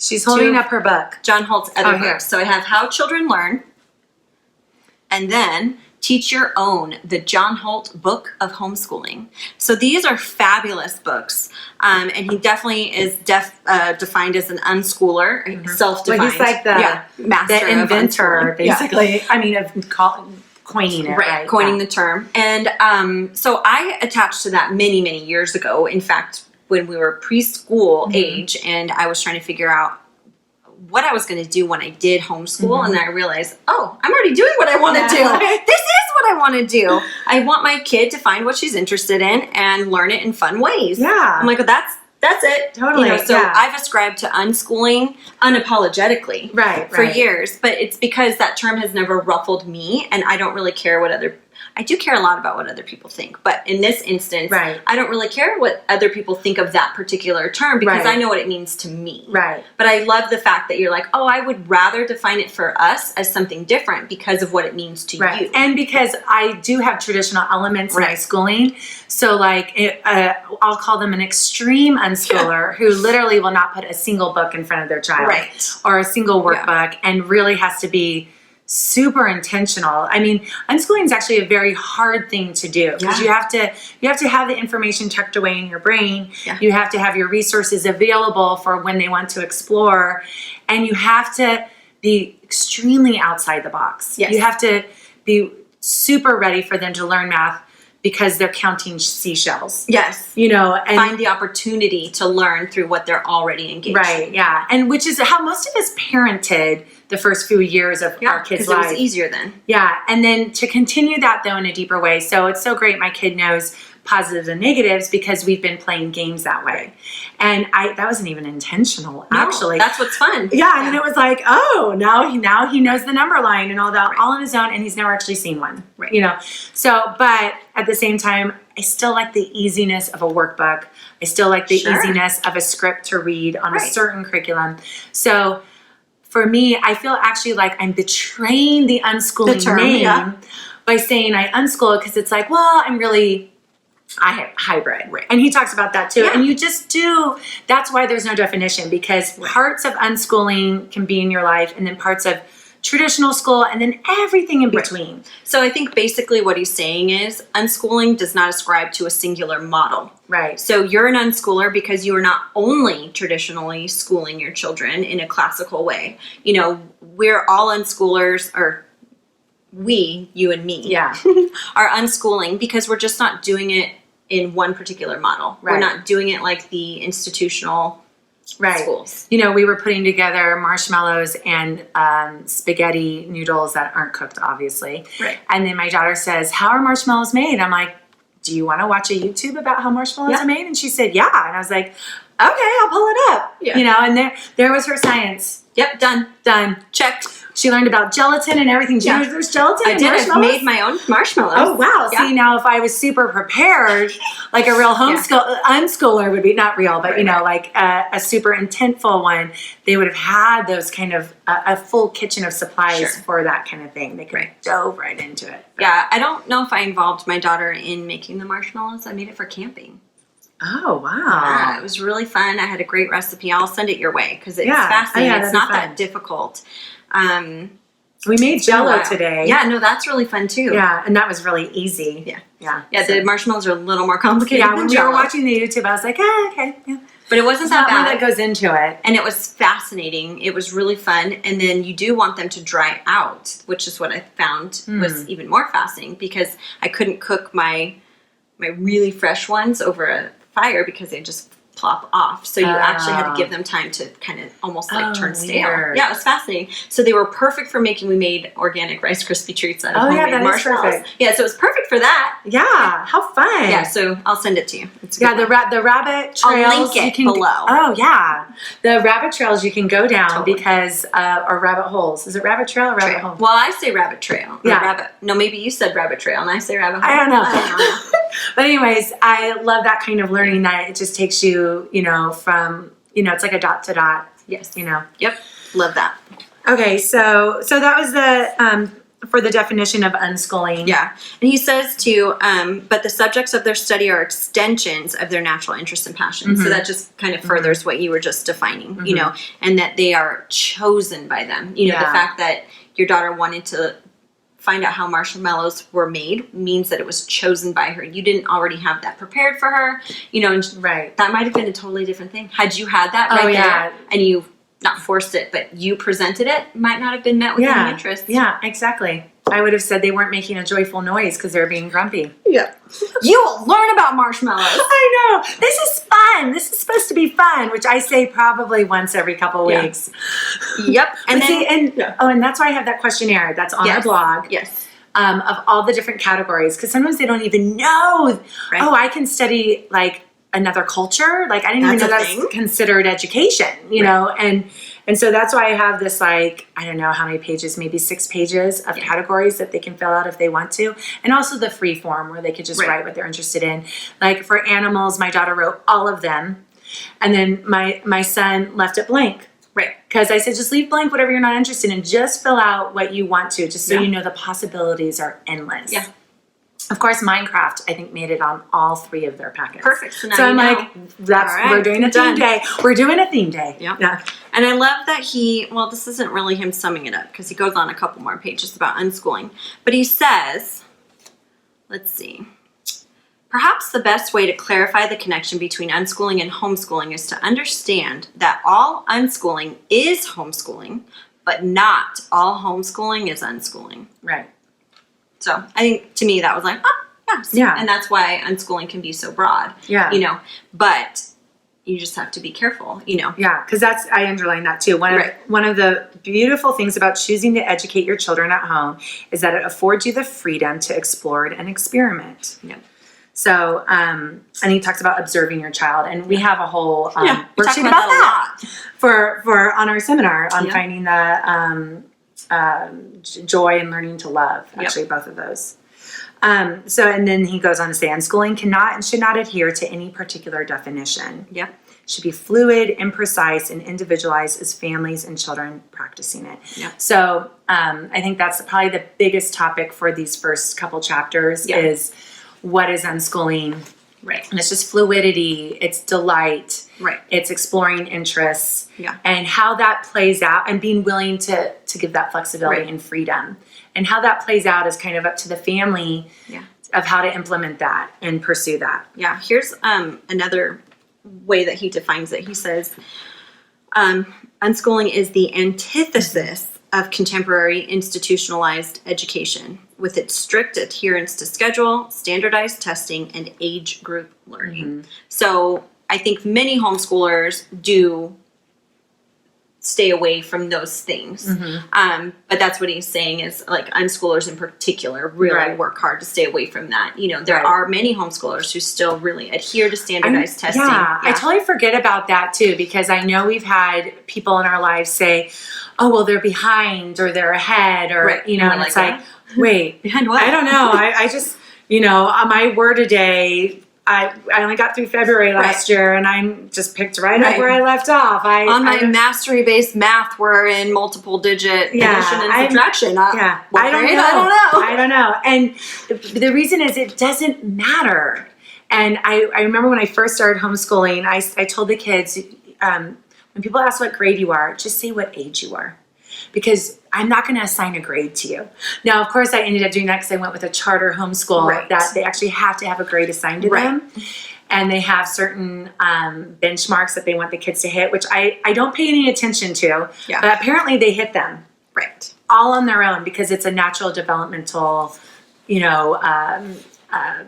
She's holding up her book.
John Holt's other
here.
books. So I have How Children Learn, and then Teach Your Own, the John Holt Book of Homeschooling. So these are fabulous books. And he definitely is defined as an unschooler, self-defined.
Well, he's like the inventor, basically. Yeah. I mean, of coining it, right?
Coining the term. And so I attached to that many, many years ago. In fact, when we were preschool age, and I was trying to figure out what I was going to do when I did homeschool, and then I realized, oh, I'm already doing what I want to do. This is what I want to do. I want my kid to find what she's interested in and learn it in fun ways.
Yeah.
I'm like, well, that's it.
Totally.
So I've ascribed to unschooling unapologetically for years, but it's because that term has never ruffled me, and I don't really care what I do care a lot about what other people think. But in this instance,
Right.
I don't really care what other people think of that particular term because
Right.
I know what it means to me.
Right.
But I love the fact that you're like, oh, I would rather define it for us as something different because of what it means to
Right.
you.
And because I do have traditional elements in my
Right.
schooling. So like, I'll call them an extreme unschooler who literally will not put a single book in front of their child.
Right.
Or a single workbook and really has to be super intentional. I mean, unschooling is actually a very hard thing to do because you have to have the information tucked away in your brain.
Yeah.
You have to have your resources available for when they want to explore, and you have to be extremely outside the box.
Yes.
You have to be super ready for them to learn math because they're counting seashells.
Yes.
You know, and
Find the opportunity to learn through what they're already engaged in.
right, yeah. And which is how most of us parented the first few years of our kids'
because it
lives.
was easier then.
Yeah, and then to continue that though in a deeper way. So it's so great my kid knows positives and negatives because we've been playing games that way. And that wasn't even intentional, actually.
That's what's fun.
Yeah, and then it was like, oh, now he knows the number line and all that, all on his own, and he's never actually seen one.
Right.
You know. So, but at the same time, I still like the easiness of a workbook. I still like the easiness of a script to read on a certain curriculum. So for me, I feel actually like I'm betraying the unschooling name by saying I unschool because it's like, well, I'm really hybrid.
Right.
And he talks about that too.
Yeah.
And you just do, that's why there's no definition, because parts of unschooling can be in your life and then parts of traditional school and then everything in between.
So I think basically what he's saying is unschooling does not ascribe to a singular model.
Right.
So you're an unschooler because you are not only traditionally schooling your children in a classical way. You know, we're all unschoolers, or you and me, are unschooling because we're just not doing it in one particular model.
Right.
We're not doing it like the institutional schools.
You know, we were putting together marshmallows and spaghetti noodles that aren't cooked, obviously.
Right.
And then my daughter says, how are marshmallows made? I'm like, do you want to watch a YouTube about how marshmallows are made? And she said, yeah. And I was like, okay, I'll pull it up.
Yeah.
You know, and there was her science.
Yep, done. Checked.
She learned about gelatin and everything.
Yeah.
There's gelatin
I
in
did.
marshmallows?
I've made my own marshmallows.
Oh, wow.
Yeah.
See, now if I was super prepared, like a real unschooler would be, not real, but, you know, like a super intentful one, they would have had those kind of, a full kitchen of supplies for that kind of thing. They could have dove right into it.
Yeah, I don't know if I involved my daughter in making the marshmallows. I made it for camping.
Oh, wow.
Yeah, it was really fun. I had a great recipe. I'll send it your way because it's fascinating. It's not that difficult.
We made Jell-O today.
Yeah, no, that's really fun too.
Yeah, and that was really easy.
Yeah, the marshmallows are a little more complicated
Yeah,
than
when we were watching the YouTube, I was like, okay. Yeah.
But it wasn't that bad.
That goes into it.
And it was fascinating. It was really fun. And then you do want them to dry out, which is what I found was even more fascinating because I couldn't cook my really fresh ones over a fire because they just plop off. So you actually had to give them time to kind of almost like turn stale.
Weird.
Yeah, it was fascinating. So they were perfect for making, we made organic Rice Krispie treats out of homemade marshmallows.
Perfect.
Yeah, so it was perfect for that.
Yeah, how fun.
Yeah, so I'll send it to you. It's a good one.
The rabbit trails.
I'll link it below.
Oh, yeah. The rabbit trails you can go down because, or rabbit holes. Is it rabbit trail or rabbit hole?
Well, I say rabbit trail.
Yeah.
No, maybe you said rabbit trail and I say rabbit hole.
I don't know. But anyways, I love that kind of learning that it just takes you, you know, from, you know, it's like a dot to dot.
Yes.
You know.
Yep. Love that.
Okay, so that was the for the definition of unschooling.
Yeah. And he says too, but the subjects of their study are extensions of their natural interests and passions. So that just kind of furthers what you were just defining, you know, and that they are chosen by them. You know, the fact that your daughter wanted to find out how marshmallows were made means that it was chosen by her. You didn't already have that prepared for her, you know, and that might have been a totally different thing. Had you had that there and you not forced it, but you presented it, might not have been met with any interest.
Yeah, exactly. I would have said they weren't making a joyful noise because they were being grumpy.
Yeah. You will learn about marshmallows.
I know. This is fun. This is supposed to be fun, which I say probably once every couple weeks.
Yep.
And and that's why I have that questionnaire that's on our blog.
Yes.
Of all the different categories, because sometimes they don't even know. Right. Oh, I can study like another culture. Like I didn't even know that's considered education. You know, and And so that's why I have this, like, I don't know how many pages, maybe 6 pages of categories that they can fill out if they want to. And also the free form where they could just write what they're interested in. Like for animals, my daughter wrote all of them. And then my son left it blank.
Right.
Because I said, just leave blank whatever you're not interested in. Just fill out what you want to, just so you know the possibilities are endless.
Yeah.
Of course, Minecraft, I think, made it on all 3 of their packets.
Perfect. So now
I'm
know.
like, we're doing a theme day. We're doing a theme day.
Yep.
Yeah.
And I love that this isn't really him summing it up because he goes on a couple more pages about unschooling. But he says, let's see. Perhaps the best way to clarify the connection between unschooling and homeschooling is to understand that all unschooling is homeschooling, but not all homeschooling is unschooling.
Right.
So I think to me that was like, oh, yes.
Yeah.
And that's why unschooling can be so broad.
Yeah.
You know, but you just have to be careful, you know.
Yeah, because I underline that too. One of the beautiful things about choosing to educate your children at home is that it affords you the freedom to explore and experiment.
Yeah.
So, and he talks about observing your child, and we have a whole worksheet
about that a lot.
for on our seminar on finding the joy and learning to love. Actually, both of those. So, and then he goes on to say, unschooling cannot and should not adhere to any particular definition.
Yep.
It should be fluid, imprecise, and individualized as families and children practicing it.
Yep.
So, I think that's probably the biggest topic for these first couple chapters is what is unschooling.
Right.
And it's just fluidity, it's delight,
right?
It's exploring interests,
yeah,
and how that plays out, and being willing to give that flexibility and freedom, and how that plays out is kind of up to the family, of how to implement that and pursue that.
Yeah. Here's another way that he defines it. He says, unschooling is the antithesis of contemporary institutionalized education, with its strict adherence to schedule, standardized testing, and age group learning. Mm-hmm. So I think many homeschoolers do stay away from those things. Mm-hmm. But that's what he's saying is, like, unschoolers in particular really work hard to stay away from that. You know, there are many homeschoolers who still really adhere to standardized testing.
Yeah, I totally forget about that too, because I know we've had people in our lives say, oh, well, they're behind or they're ahead or, you know, and it's like, wait,
behind what?
I don't know. I just, you know, on my word a day, I only got through February last year, and I'm just picked up where I left off.
On my mastery-based math, we're in multiple-digit addition and subtraction.
I don't know. And the reason is it doesn't matter. And I remember when I first started homeschooling, I told the kids, when people ask what grade you are, just say what age you are. Because I'm not going to assign a grade to you. Now, of course, I ended up doing that because I went with a charter homeschool that they actually have to have a grade assigned to them. And they have certain benchmarks that they want the kids to hit, which I don't pay any attention to. Yeah. But apparently they hit them.
Right.
All on their own, because it's a natural developmental, you know,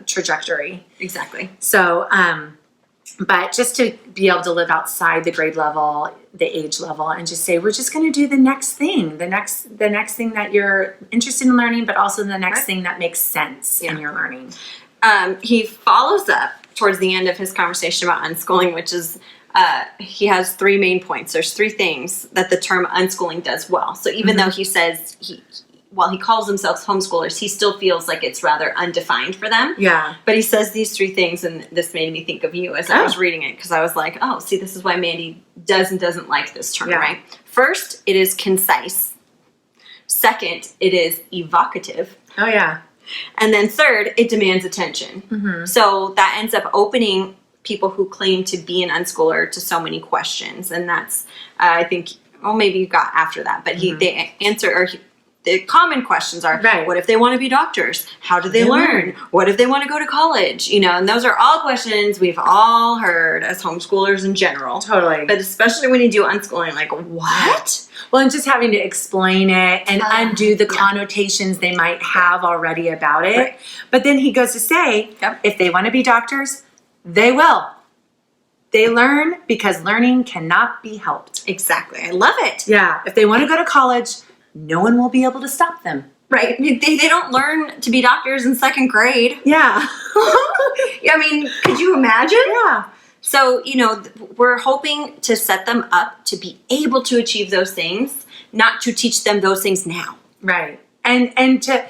trajectory.
Exactly.
So, but just to be able to live outside the grade level, the age level, and just say, we're just going to do the next thing, the next thing that you're interested in learning, but also the next thing that makes sense in your learning.
He follows up towards the end of his conversation about unschooling, which is, he has 3 main points. There's 3 things that the term unschooling does well. So even though he says while he calls themselves homeschoolers, he still feels like it's rather undefined for them. Yeah. But he says these 3 things, and this made me think of you as I was reading it, because I was like, oh, see, this is why Mandy does and doesn't like this term, right? First, it is concise. Second, it is evocative.
Oh, yeah.
And then third, it demands attention. Mm-hmm. So that ends up opening people who claim to be an unschooler to so many questions. And that's, I think, well, maybe you got after that, but they answer, or the common questions are, what if they want to be doctors? How do they learn? What if they want to go to college? You know, and those are all questions we've all heard as homeschoolers in general. Totally. But especially when you do unschooling, like, what?
Well, and just having to explain it and undo the connotations they might have already about it. Right. But then he goes to say, if they want to be doctors, they will. They learn because learning cannot be helped.
Exactly. I love it.
Yeah. If they want to go to college, no one will be able to stop them.
Right. They don't learn to be doctors in 2nd grade.
Yeah.
I mean, could you imagine?
Yeah.
So, we're hoping to set them up to be able to achieve those things, not to teach them those things now.
Right. And to,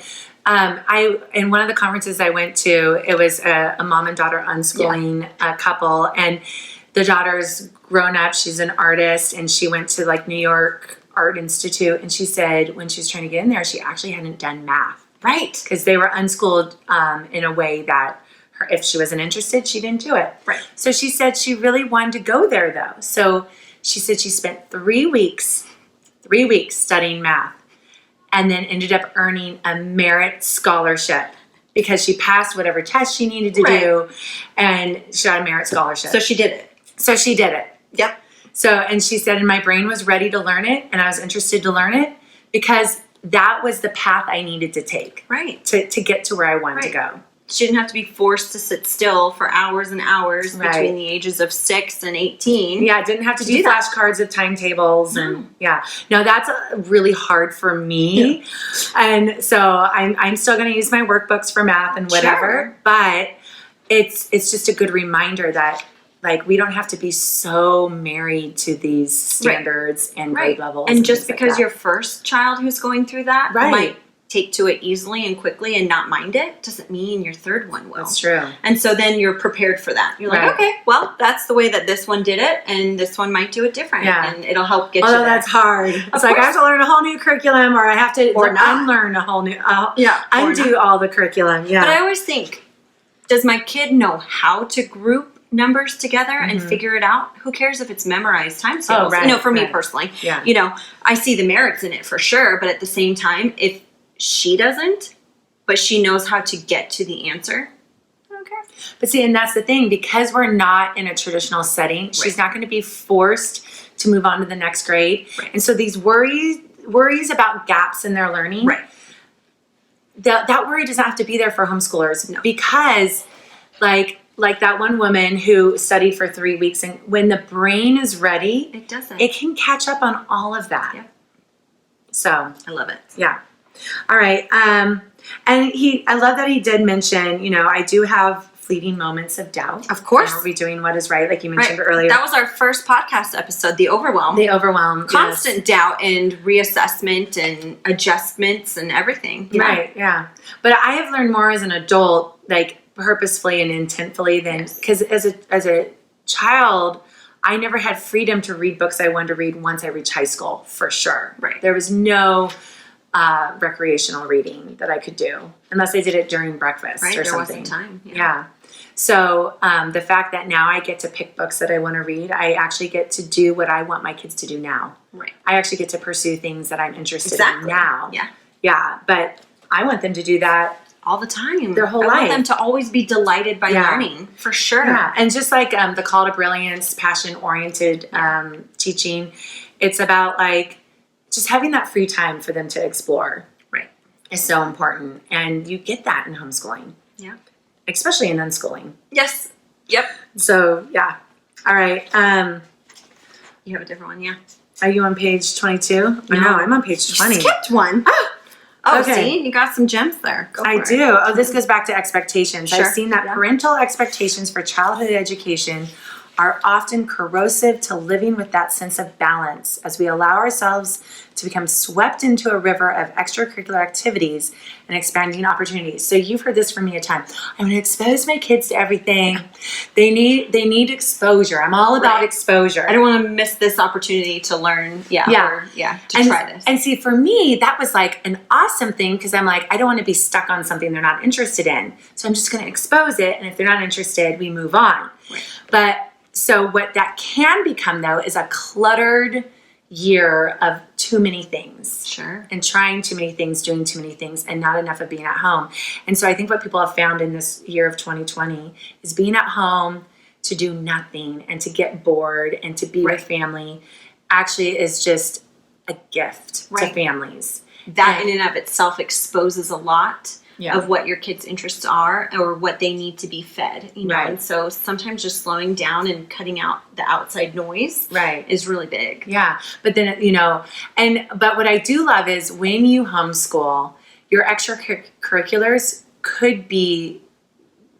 in one of the conferences I went to, it was a mom and daughter unschooling couple, and the daughter's grown up. She's an artist, and she went to like New York Art Institute, and she said when she was trying to get in there, she actually hadn't done math.
Right.
Because they were unschooled in a way that if she wasn't interested, she didn't do it.
Right.
So she said she really wanted to go there though. So she said she spent 3 weeks studying math, and then ended up earning a merit scholarship because she passed whatever test she needed to do, and she got a merit scholarship.
So she did it. Yep.
So, and she said, and my brain was ready to learn it, and I was interested to learn it because that was the path I needed to take.
Right.
To get to where I wanted to go.
She didn't have to be forced to sit still for hours and hours between the ages of 6 and 18.
Yeah, I didn't have to do flashcards of timetables. And no, that's really hard for me. Yeah. And so I'm still going to use my workbooks for math and whatever, but it's just a good reminder that like we don't have to be so married to these standards and grade levels.
And just because your first child who's going through that might take to it easily and quickly and not mind it doesn't mean your third one will.
That's true.
And so then you're prepared for that. You're like, okay, well, that's the way that this one did it, and this one might do it different. Yeah. And it'll help get you there.
That's hard. It's like I have to learn a whole new curriculum, or I have to unlearn a whole new, undo all the curriculum. Yeah.
But I always think, does my kid know how to group numbers together and figure it out? Who cares if it's memorized times tables? For me personally, I see the merits in it for sure. But at the same time, if she doesn't, but she knows how to get to the answer, okay.
But see, and that's the thing, because we're not in a traditional setting, she's not going to be forced to move on to the next grade. Right. And so these worries about gaps in their learning, that worry doesn't have to be there for homeschoolers because like that one woman who studied for 3 weeks, and when the brain is ready, it can catch up on all of that. Yep. So
I love it.
Yeah. All right. And I love that he did mention, I do have fleeting moments of doubt.
Of course.
Are we doing what is right? Like you mentioned earlier.
That was our first podcast episode, the overwhelm. Constant doubt and reassessment and adjustments and everything.
Right. Yeah. But I have learned more as an adult, like purposefully and intentfully than, because as a child, I never had freedom to read books I wanted to read once I reached high school, for sure.
Right.
There was no recreational reading that I could do unless I did it during breakfast or something.
There wasn't time.
Yeah. So the fact that now I get to pick books that I want to read, I actually get to do what I want my kids to do now.
Right.
I actually get to pursue things that I'm interested in now.
Yeah.
Yeah. But I want them to do that
all the time.
Their whole life.
I want them to always be delighted by learning, for sure.
Yeah. And just like the Call to Brilliance, passion-oriented teaching, it's about like just having that free time for them to explore.
Right.
Is so important. And you get that in homeschooling.
Yeah.
Especially in unschooling.
Yes. Yep.
So, yeah. All right.
You have a different one, yeah.
Are you on page 22? No, I'm on page 20.
You skipped one. Okay. See? You got some gems there.
I do. Oh, this goes back to expectations.
Sure.
I've seen that parental expectations for childhood education are often corrosive to living with that sense of balance as we allow ourselves to become swept into a river of extracurricular activities and expanding opportunities. So you've heard this from me a ton. I'm going to expose my kids to everything. They need exposure. I'm all about exposure.
I don't want to miss this opportunity to learn. To try this.
And see, for me, that was like an awesome thing because I'm like, I don't want to be stuck on something they're not interested in. So I'm just going to expose it. And if they're not interested, we move on.
Right.
But so what that can become, though, is a cluttered year of too many things.
Sure.
And trying too many things, doing too many things, and not enough of being at home. And so I think what people have found in this year of 2020 is being at home to do nothing and to get bored and to be with family actually is just a gift to families.
That in and of itself exposes a lot of what your kids' interests are or what they need to be fed, and so sometimes just slowing down and cutting out the outside noise is really big.
Yeah. But then, but what I do love is when you homeschool, your extracurriculars could be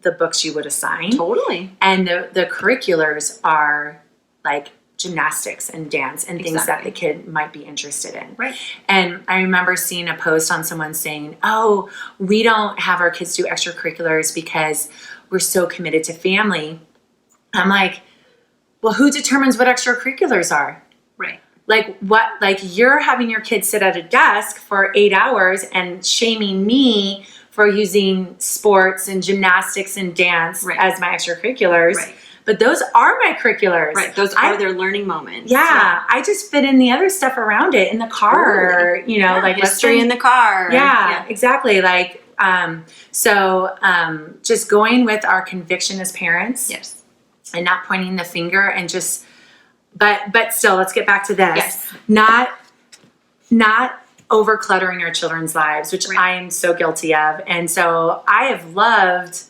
the books you would assign.
Totally.
And the curriculars are like gymnastics and dance and things that the kid might be interested in.
Right.
And I remember seeing a post on someone saying, oh, we don't have our kids do extracurriculars because we're so committed to family. I'm like, well, who determines what extracurriculars are?
Right.
Like what, like you're having your kids sit at a desk for 8 hours and shaming me for using sports and gymnastics and dance as my extracurriculars.
Right.
But those are my curriculars.
Right. Those are their learning moments.
Yeah. I just fit in the other stuff around it in the car, you know, like
history in the car.
Yeah, exactly. Like, just going with our conviction as parents.
Yes.
And not pointing the finger and just, but still, let's get back to this.
Yes.
Not over cluttering our children's lives, which I am so guilty of. And so I have loved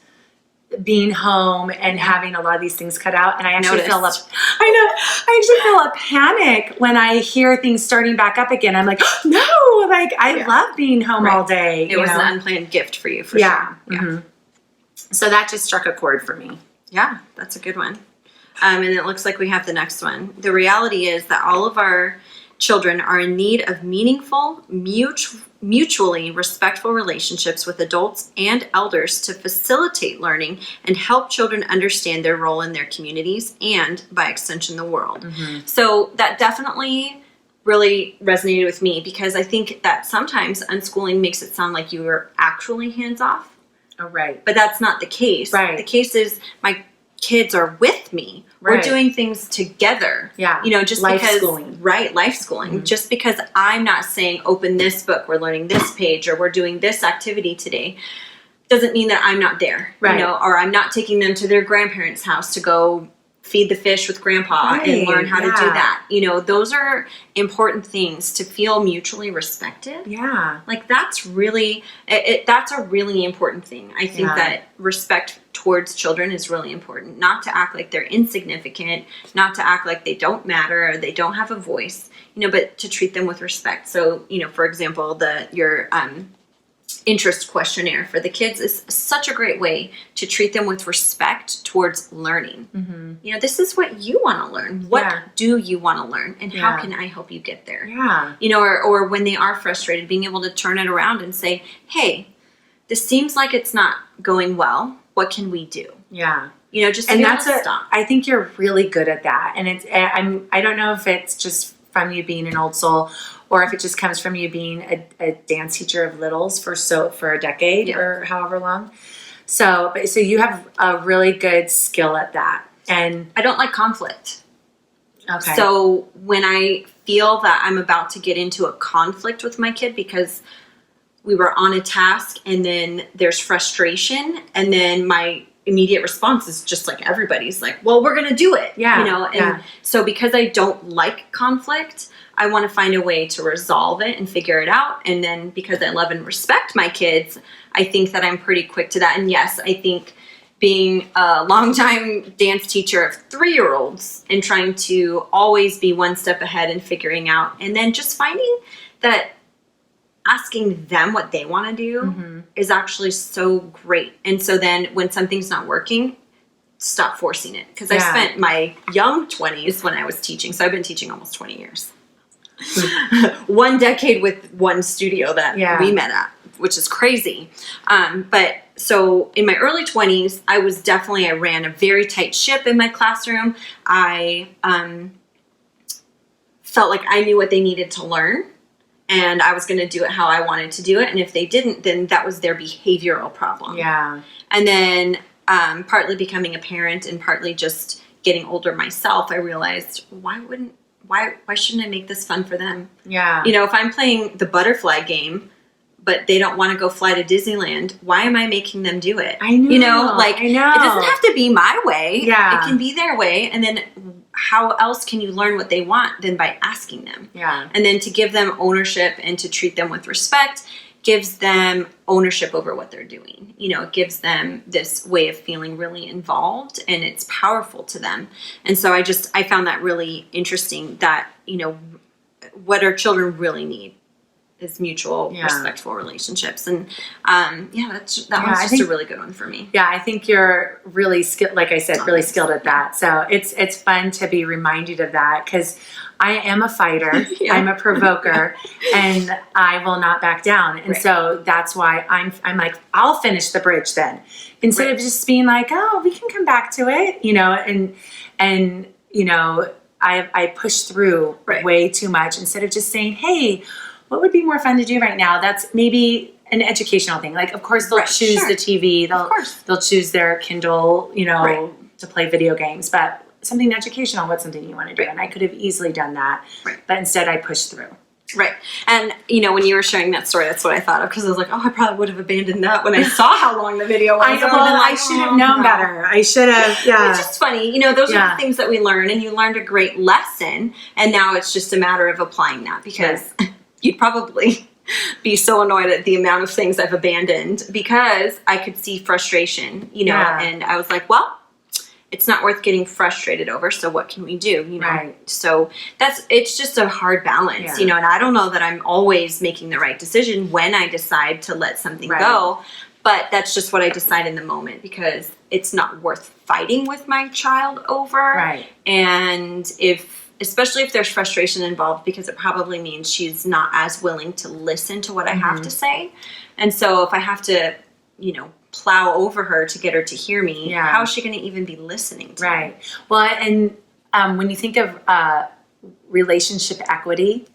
being home and having a lot of these things cut out. And I actually feel a panic when I hear things starting back up again. I'm like, no, like I love being home all day.
It was an unplanned gift for you, for sure. Yeah.
Mm-hmm. So that just struck a chord for me.
Yeah, that's a good one. And it looks like we have the next one. The reality is that all of our children are in need of meaningful, mutually respectful relationships with adults and elders to facilitate learning and help children understand their role in their communities and, by extension, the world. Mm-hmm. So that definitely really resonated with me because I think that sometimes unschooling makes it sound like you are actually hands-off.
Oh, right.
But that's not the case.
Right.
The case is my kids are with me. We're doing things together.
Yeah.
You know, just
life
because
schooling.
Right, life schooling. Mm-hmm. Just because I'm not saying open this book, we're learning this page, or we're doing this activity today, doesn't mean that I'm not there. Right. You know, or I'm not taking them to their grandparents' house to go feed the fish with grandpa and learn how to do that. You know, those are important things to feel mutually respected.
Yeah.
Like that's really, that's a really important thing. I think that respect towards children is really important. Not to act like they're insignificant, not to act like they don't matter or they don't have a voice, you know, but to treat them with respect. So, you know, for example, your interest questionnaire for the kids is such a great way to treat them with respect towards learning. Mm-hmm. You know, this is what you want to learn. What do you want to learn? And how can I help you get there?
Yeah.
You know, or when they are frustrated, being able to turn it around and say, hey, this seems like it's not going well. What can we do?
Yeah.
You know, just
and that's I think you're really good at that. And I don't know if it's just from you being an old soul or if it just comes from you being a dance teacher of littles for a decade or however long. So you have a really good skill at that. And
I don't like conflict.
Okay.
So when I feel that I'm about to get into a conflict with my kid because we were on a task and then there's frustration and then my immediate response is just like everybody's like, well, we're going to do it.
Yeah.
You know? And so because I don't like conflict, I want to find a way to resolve it and figure it out. And then because I love and respect my kids, I think that I'm pretty quick to that. And yes, I think being a longtime dance teacher of 3-year-olds and trying to always be one step ahead and figuring out, and then just finding that asking them what they want to do is actually so great. And so then when something's not working, stop forcing it. Because I spent my young 20s when I was teaching. So I've been teaching almost 20 years. 1 decade with one studio that we met at, which is crazy. But so in my early 20s, I ran a very tight ship in my classroom. I felt like I knew what they needed to learn. And I was going to do it how I wanted to do it. And if they didn't, then that was their behavioral problem.
Yeah.
And then partly becoming a parent and partly just getting older myself, I realized, why shouldn't I make this fun for them?
Yeah.
You know, if I'm playing the butterfly game, but they don't want to go fly to Disneyland, why am I making them do it?
I know.
You know, like,
I know.
It doesn't have to be my way.
Yeah.
It can be their way. And then how else can you learn what they want than by asking them?
Yeah.
And then to give them ownership and to treat them with respect gives them ownership over what they're doing. You know, it gives them this way of feeling really involved and it's powerful to them. And so I found that really interesting that, you know, what our children really need is mutual,
Yeah.
respectful relationships. And that one's just a really good one for me.
Yeah, I think you're really skilled, like I said, really skilled at that. So it's fun to be reminded of that, because I am a fighter, I'm a provoker, and I will not back down. And so that's why I'm like, I'll finish the bridge then, instead of just being like, oh, we can come back to it, and I push through way too much, instead of just saying, hey, what would be more fun to do right now? That's maybe an educational thing. Like, of course, they'll choose the TV. They'll choose their Kindle, to play video games. But something educational, what's something you want to do? And I could have easily done that. But instead, I pushed through.
Right. And, when you were sharing that story, that's what I thought of, because I was like, oh, I probably would have abandoned that when I saw how long the video was.
I should have known better. I should have,
It's just funny. Those are the things that we learn, and you learned a great lesson, and now it's just a matter of applying that, because you'd probably be so annoyed at the amount of things I've abandoned, because I could see frustration, and I was like, well, it's not worth getting frustrated over, so what can we do,
Right.
So it's just a hard balance, and I don't know that I'm always making the right decision when I decide to let something go, but that's just what I decide in the moment, because it's not worth fighting with my child over.
Right.
And especially if there's frustration involved, because it probably means she's not as willing to listen to what I have to say. And so if I have to, plow over her to get her to hear me, how is she going to even be listening to me?
Well, and when you think of relationship equity,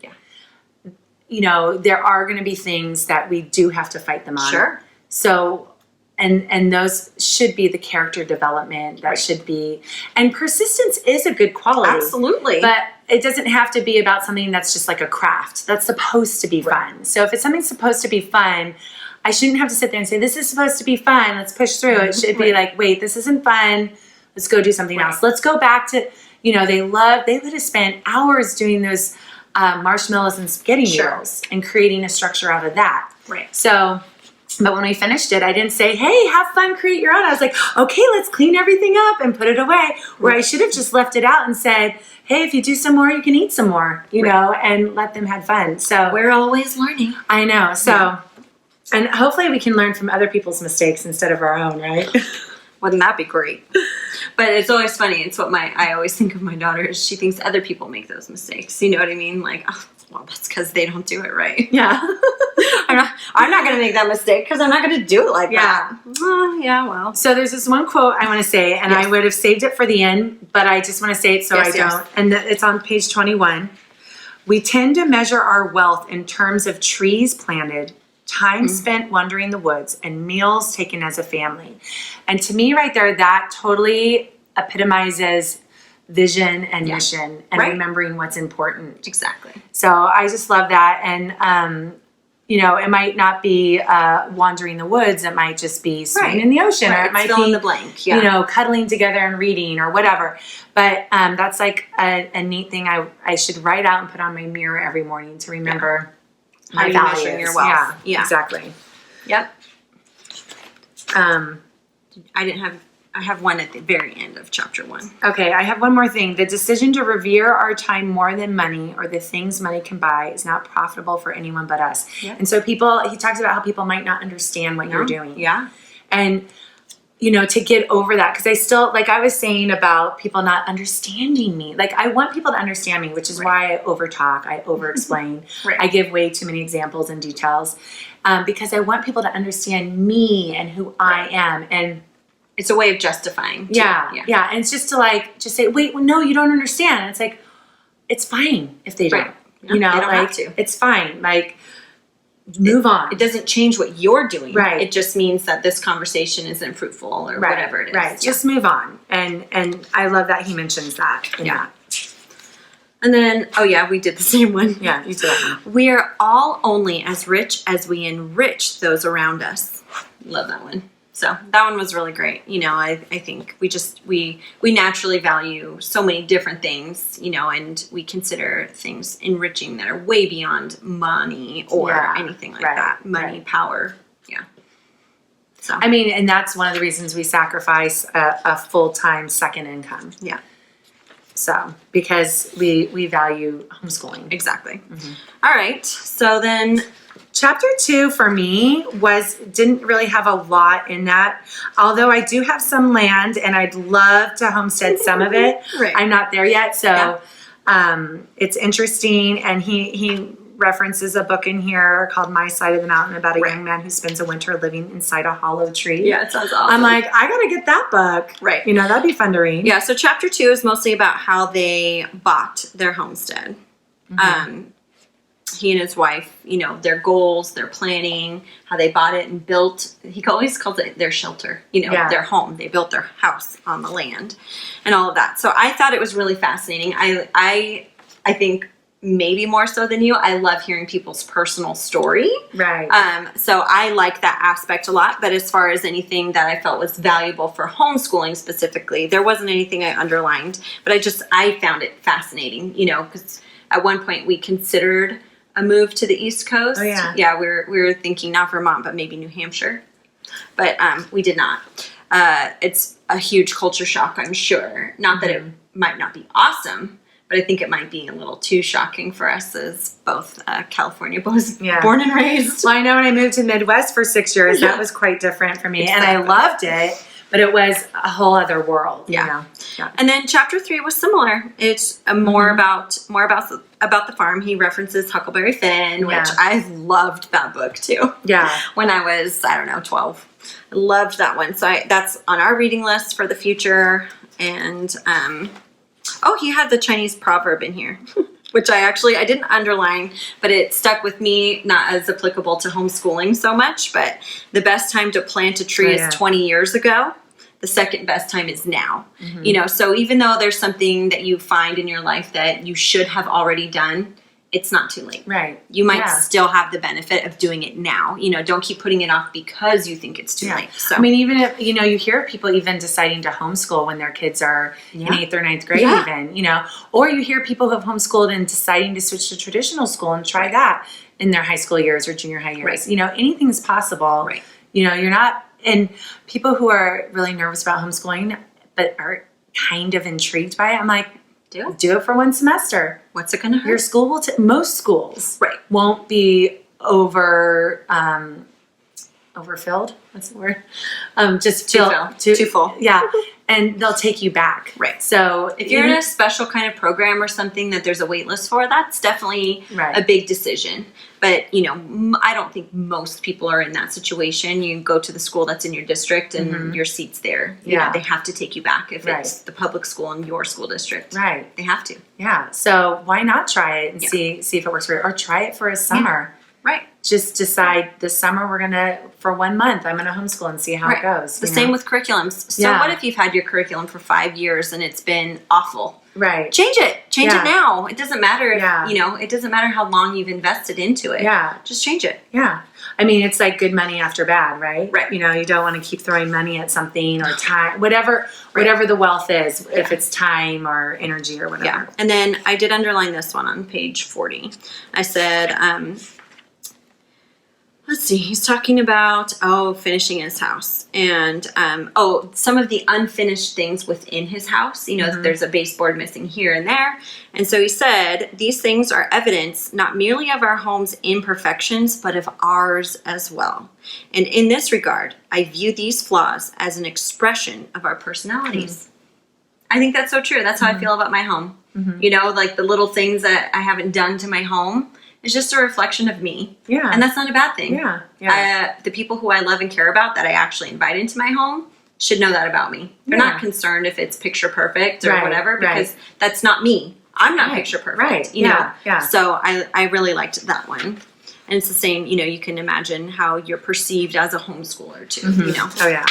there are going to be things that we do have to fight them on.
Sure.
So, and those should be the character development. That should be, and persistence is a good quality.
Absolutely.
But it doesn't have to be about something that's just like a craft. That's supposed to be fun. So if it's something supposed to be fun, I shouldn't have to sit there and say, this is supposed to be fun, let's push through. It should be like, wait, this isn't fun, let's go do something else. Let's go back to, they would have spent hours doing those marshmallows and spaghetti noodles and creating a structure out of that.
Right.
So, but when we finished it, I didn't say, hey, have fun, create your own. I was like, okay, let's clean everything up and put it away. Where I should have just left it out and said, hey, if you do some more, you can eat some more, and let them have fun. So
we're always learning.
I know. So, and hopefully we can learn from other people's mistakes instead of our own, right?
Wouldn't that be great? But it's always funny. It's what I always think of my daughter is she thinks other people make those mistakes. You know what I mean? Like, oh, well, that's because they don't do it right.
Yeah.
I'm not going to make that mistake because I'm not going to do it like that. Well.
So there's this one quote I want to say, and I would have saved it for the end, but I just want to say it so I don't. And it's on page 21. We tend to measure our wealth in terms of trees planted, time spent wandering the woods, and meals taken as a family. And to me right there, that totally epitomizes vision and mission and remembering what's important.
Exactly.
So I just love that. And, it might not be wandering the woods. It might just be swimming in the ocean. Or it might
fill
be,
in the blank. Yeah.
Cuddling together and reading or whatever. But that's like a neat thing I should write out and put on my mirror every morning to remember my values.
Measuring your wealth.
Yeah, exactly.
Yep. I have one at the very end of chapter 1.
Okay, I have one more thing. The decision to revere our time more than money or the things money can buy is not profitable for anyone but us. Yeah. And so he talks about how people might not understand what you're doing.
Yeah.
And, to get over that, because I still, like I was saying about people not understanding me. Like, I want people to understand me, which is why I overtalk, I over-explain. I give way too many examples and details because I want people to understand me and who I am. And
it's a way of justifying.
Yeah. And it's just to just say, wait, well, no, you don't understand. And it's like, it's fine if they don't.
Yeah, they don't have to.
It's fine. Move on.
It doesn't change what you're doing.
Right.
It just means that this conversation isn't fruitful or whatever it is.
Right. Just move on. And I love that he mentions that. That.
And then, we did the same one.
Yeah, you did that one.
We are all only as rich as we enrich those around us. Love that one. So that one was really great. I think we naturally value so many different things, and we consider things enriching that are way beyond money or anything like that. Money, power. Yeah. So,
and that's one of the reasons we sacrifice a full-time second income.
Yeah.
So, because we value homeschooling.
Exactly. All right. So then
Chapter 2 for me didn't really have a lot in that. Although I do have some land and I'd love to homestead some of it.
Right.
I'm not there yet. So it's interesting. And he references a book in here called My Side of the Mountain about a young man who spends a winter living inside a hollow tree.
Yeah, it sounds awesome.
I'm like, I got to get that book.
Right.
You know, that'd be fun to read.
Yeah, so chapter 2 is mostly about how they bought their homestead. He and his wife, you know, their goals, their planning, how they bought it and built, he always calls it their shelter, you know, their home. They built their house on the land and all of that. So I thought it was really fascinating. I think maybe more so than you, I love hearing people's personal story.
Right.
So I like that aspect a lot. But as far as anything that I felt was valuable for homeschooling specifically, there wasn't anything I underlined. But I found it fascinating, you know, because at one point we considered a move to the East Coast.
Oh, yeah.
Yeah, we were thinking not Vermont, but maybe New Hampshire. But we did not. It's a huge culture shock, I'm sure. Not that it might not be awesome, but I think it might be a little too shocking for us as both California boys born and raised.
Well, I know when I moved to the Midwest for 6 years, that was quite different for me.
Exactly.
And I loved it, but it was a whole other world.
Yeah.
You know? Yeah.
And then chapter 3 was similar. It's more about the farm. He references Huckleberry Finn, which I loved that book too.
Yeah.
When I was, 12. I loved that one. So that's on our reading list for the future. And he had the Chinese proverb in here, which I didn't underline, but it stuck with me, not as applicable to homeschooling so much, but the best time to plant a tree is 20 years ago. The second best time is now. You know, so even though there's something that you find in your life that you should have already done, it's not too late.
Right.
You might still have the benefit of doing it now. You know, don't keep putting it off because you think it's too late. So
I mean, even if, you know, you hear people even deciding to homeschool when their kids are in 8th or 9th grade even, you know, or you hear people who have homeschooled and deciding to switch to traditional school and try that in their high school years or junior high years.
Right.
You know, anything's possible.
Right.
You know, you're not, and people who are really nervous about homeschooling but are kind of intrigued by it, I'm like, do it for one semester.
What's it going to hurt?
Your school will, most schools won't be overfilled. What's the word? Just
too full.
Yeah. And they'll take you back.
Right.
So
if you're in a special kind of program or something that there's a wait list for, that's definitely a big decision. But, you know, I don't think most people are in that situation. You go to the school that's in your district and your seat's there. You know, they have to take you back if it's the public school in your school district. Right. They have to.
Yeah. So why not try it and see if it works for you, or try it for a summer.
Right.
Just decide this summer for 1 month, I'm going to homeschool and see how it goes.
The same with curriculums. So what if you've had your curriculum for 5 years and it's been awful? Right. Change it. Change it now. It doesn't matter if, you know, it doesn't matter how long you've invested into it. Yeah. Just change it.
Yeah. I mean, it's like good money after bad, right? Right. You know, you don't want to keep throwing money at something or time, whatever the wealth is, if it's time or energy or whatever.
Yeah. And then I did underline this one on page 40. I said, let's see, he's talking about, finishing his house and, some of the unfinished things within his house. You know, there's a baseboard missing here and there. And so he said, these things are evidence not merely of our home's imperfections, but of ours as well. And in this regard, I view these flaws as an expression of our personalities. I think that's so true. That's how I feel about my home. You know, like the little things that I haven't done to my home. It's just a reflection of me. Yeah. And that's not a bad thing. Yeah. Yeah. The people who I love and care about that I actually invite into my home should know that about me. They're not concerned if it's picture perfect or whatever, because that's not me. I'm not picture perfect. You know? Yeah. So I really liked that one. And it's the same, you know, you can imagine how you're perceived as a homeschooler too, you know.
Oh yeah.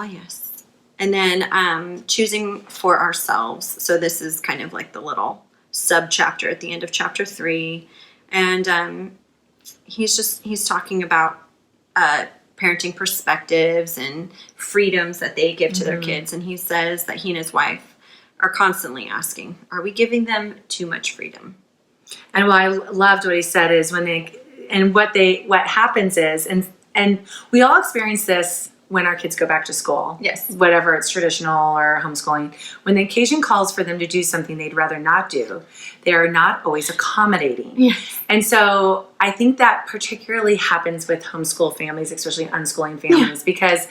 Yes. And then choosing for ourselves. So this is kind of like the little sub-chapter at the end of chapter 3. And he's talking about parenting perspectives and freedoms that they give to their kids. And he says that he and his wife are constantly asking, are we giving them too much freedom?
And what I loved what he said is what happens is, and we all experience this when our kids go back to school.
Yes.
Whatever it's traditional or homeschooling. When the occasion calls for them to do something they'd rather not do, they are not always accommodating.
Yes.
And so I think that particularly happens with homeschool families, especially unschooling families, because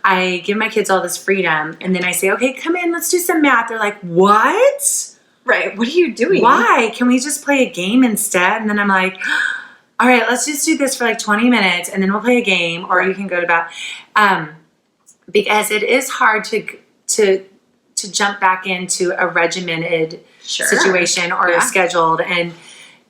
I give my kids all this freedom and then I say, okay, come in, let's do some math. They're like, what?
Right. What are you doing?
Why? Can we just play a game instead? And then I'm like, all right, let's just do this for like 20 minutes and then we'll play a game, or you can go to bed. Because it is hard to jump back into a regimented situation or a scheduled, and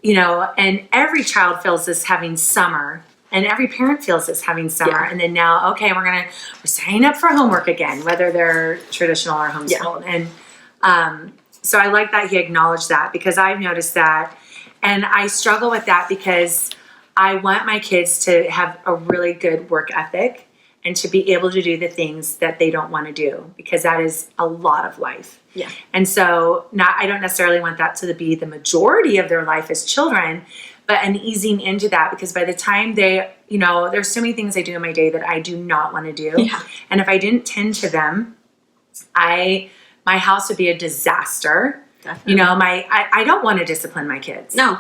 and every child feels this having summer, and every parent feels this having summer, and then now, okay, we're signing up for homework again, whether they're traditional or homeschooled, and so I like that he acknowledged that, because I've noticed that, and I struggle with that because I want my kids to have a really good work ethic and to be able to do the things that they don't want to do, because that is a lot of life.
Yeah.
And so I don't necessarily want that to be the majority of their life as children, but an easing into that, because by the time they, there's so many things I do in my day that I do not want to do.
Yeah.
And if I didn't tend to them, my house would be a disaster.
Definitely.
I don't want to discipline my kids.
No.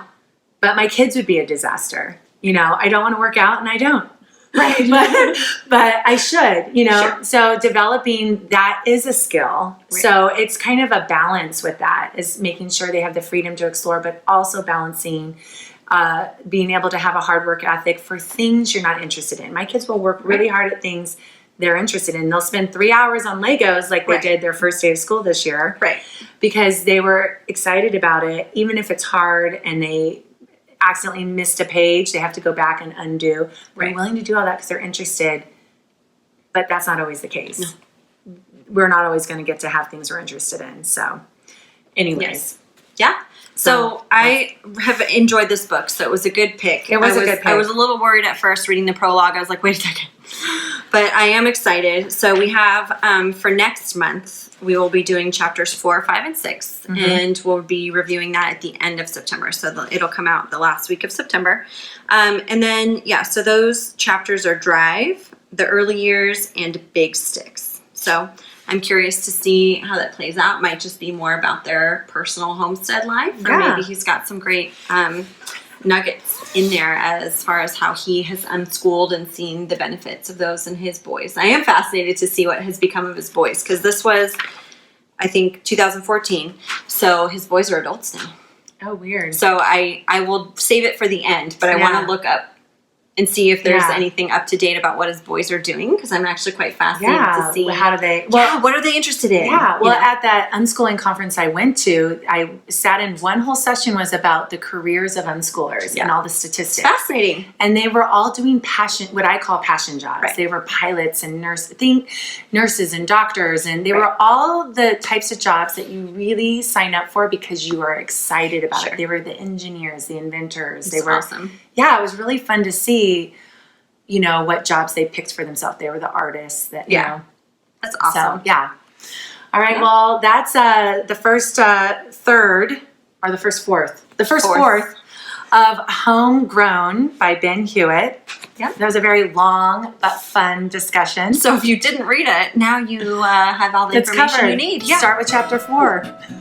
But my kids would be a disaster. I don't want to work out, and I don't.
Right.
but I should,
Sure.
So developing that is a skill.
Right.
So it's kind of a balance with that, is making sure they have the freedom to explore, but also balancing being able to have a hard work ethic for things you're not interested in. My kids will work really hard at things they're interested in. They'll spend 3 hours on Legos like they did their first day of school this year.
Right.
Because they were excited about it, even if it's hard and they accidentally missed a page, they have to go back and undo. They're willing to do all that because they're interested, but that's not always the case. No. We're not always going to get to have things we're interested in. So anyways.
Yes. Yeah. So I have enjoyed this book, so it was a good pick.
It was a good pick.
I was a little worried at first reading the prologue. I was like, wait a second. But I am excited. So we have, for next month, we will be doing chapters 4, 5, and 6. Mm-hmm. And we'll be reviewing that at the end of September. So it'll come out the last week of September. And then, so those chapters are Drive, The Early Years, and Big Sticks. So I'm curious to see how that plays out. It might just be more about their personal homestead life. Or maybe he's got some great nuggets in there as far as how he has unschooled and seen the benefits of those in his boys. I am fascinated to see what has become of his boys, because this was, I think, 2014. So his boys are adults now.
Oh, weird.
So I will save it for the end, but I want to look up and see if there's anything up to date about what his boys are doing, because I'm actually quite fascinated to see
how do they.
What are they interested in?
Yeah. Well, at that unschooling conference I went to, I sat in one whole session was about the careers of unschoolers and all the statistics.
Fascinating.
And they were all doing what I call passion jobs.
Right.
They were pilots and nurses and doctors, and they were all the types of jobs that you really sign up for because you are excited about it. They were the engineers, the inventors. They were
awesome.
Yeah, it was really fun to see, what jobs they picked for themselves. They were the artists that,
That's awesome.
So, all right, well, that's the first third, or the first fourth. The first fourth of Homegrown by Ben Hewitt.
Yep.
That was a very long but fun discussion.
So if you didn't read it, now you have all the information you need.
Start with chapter 4.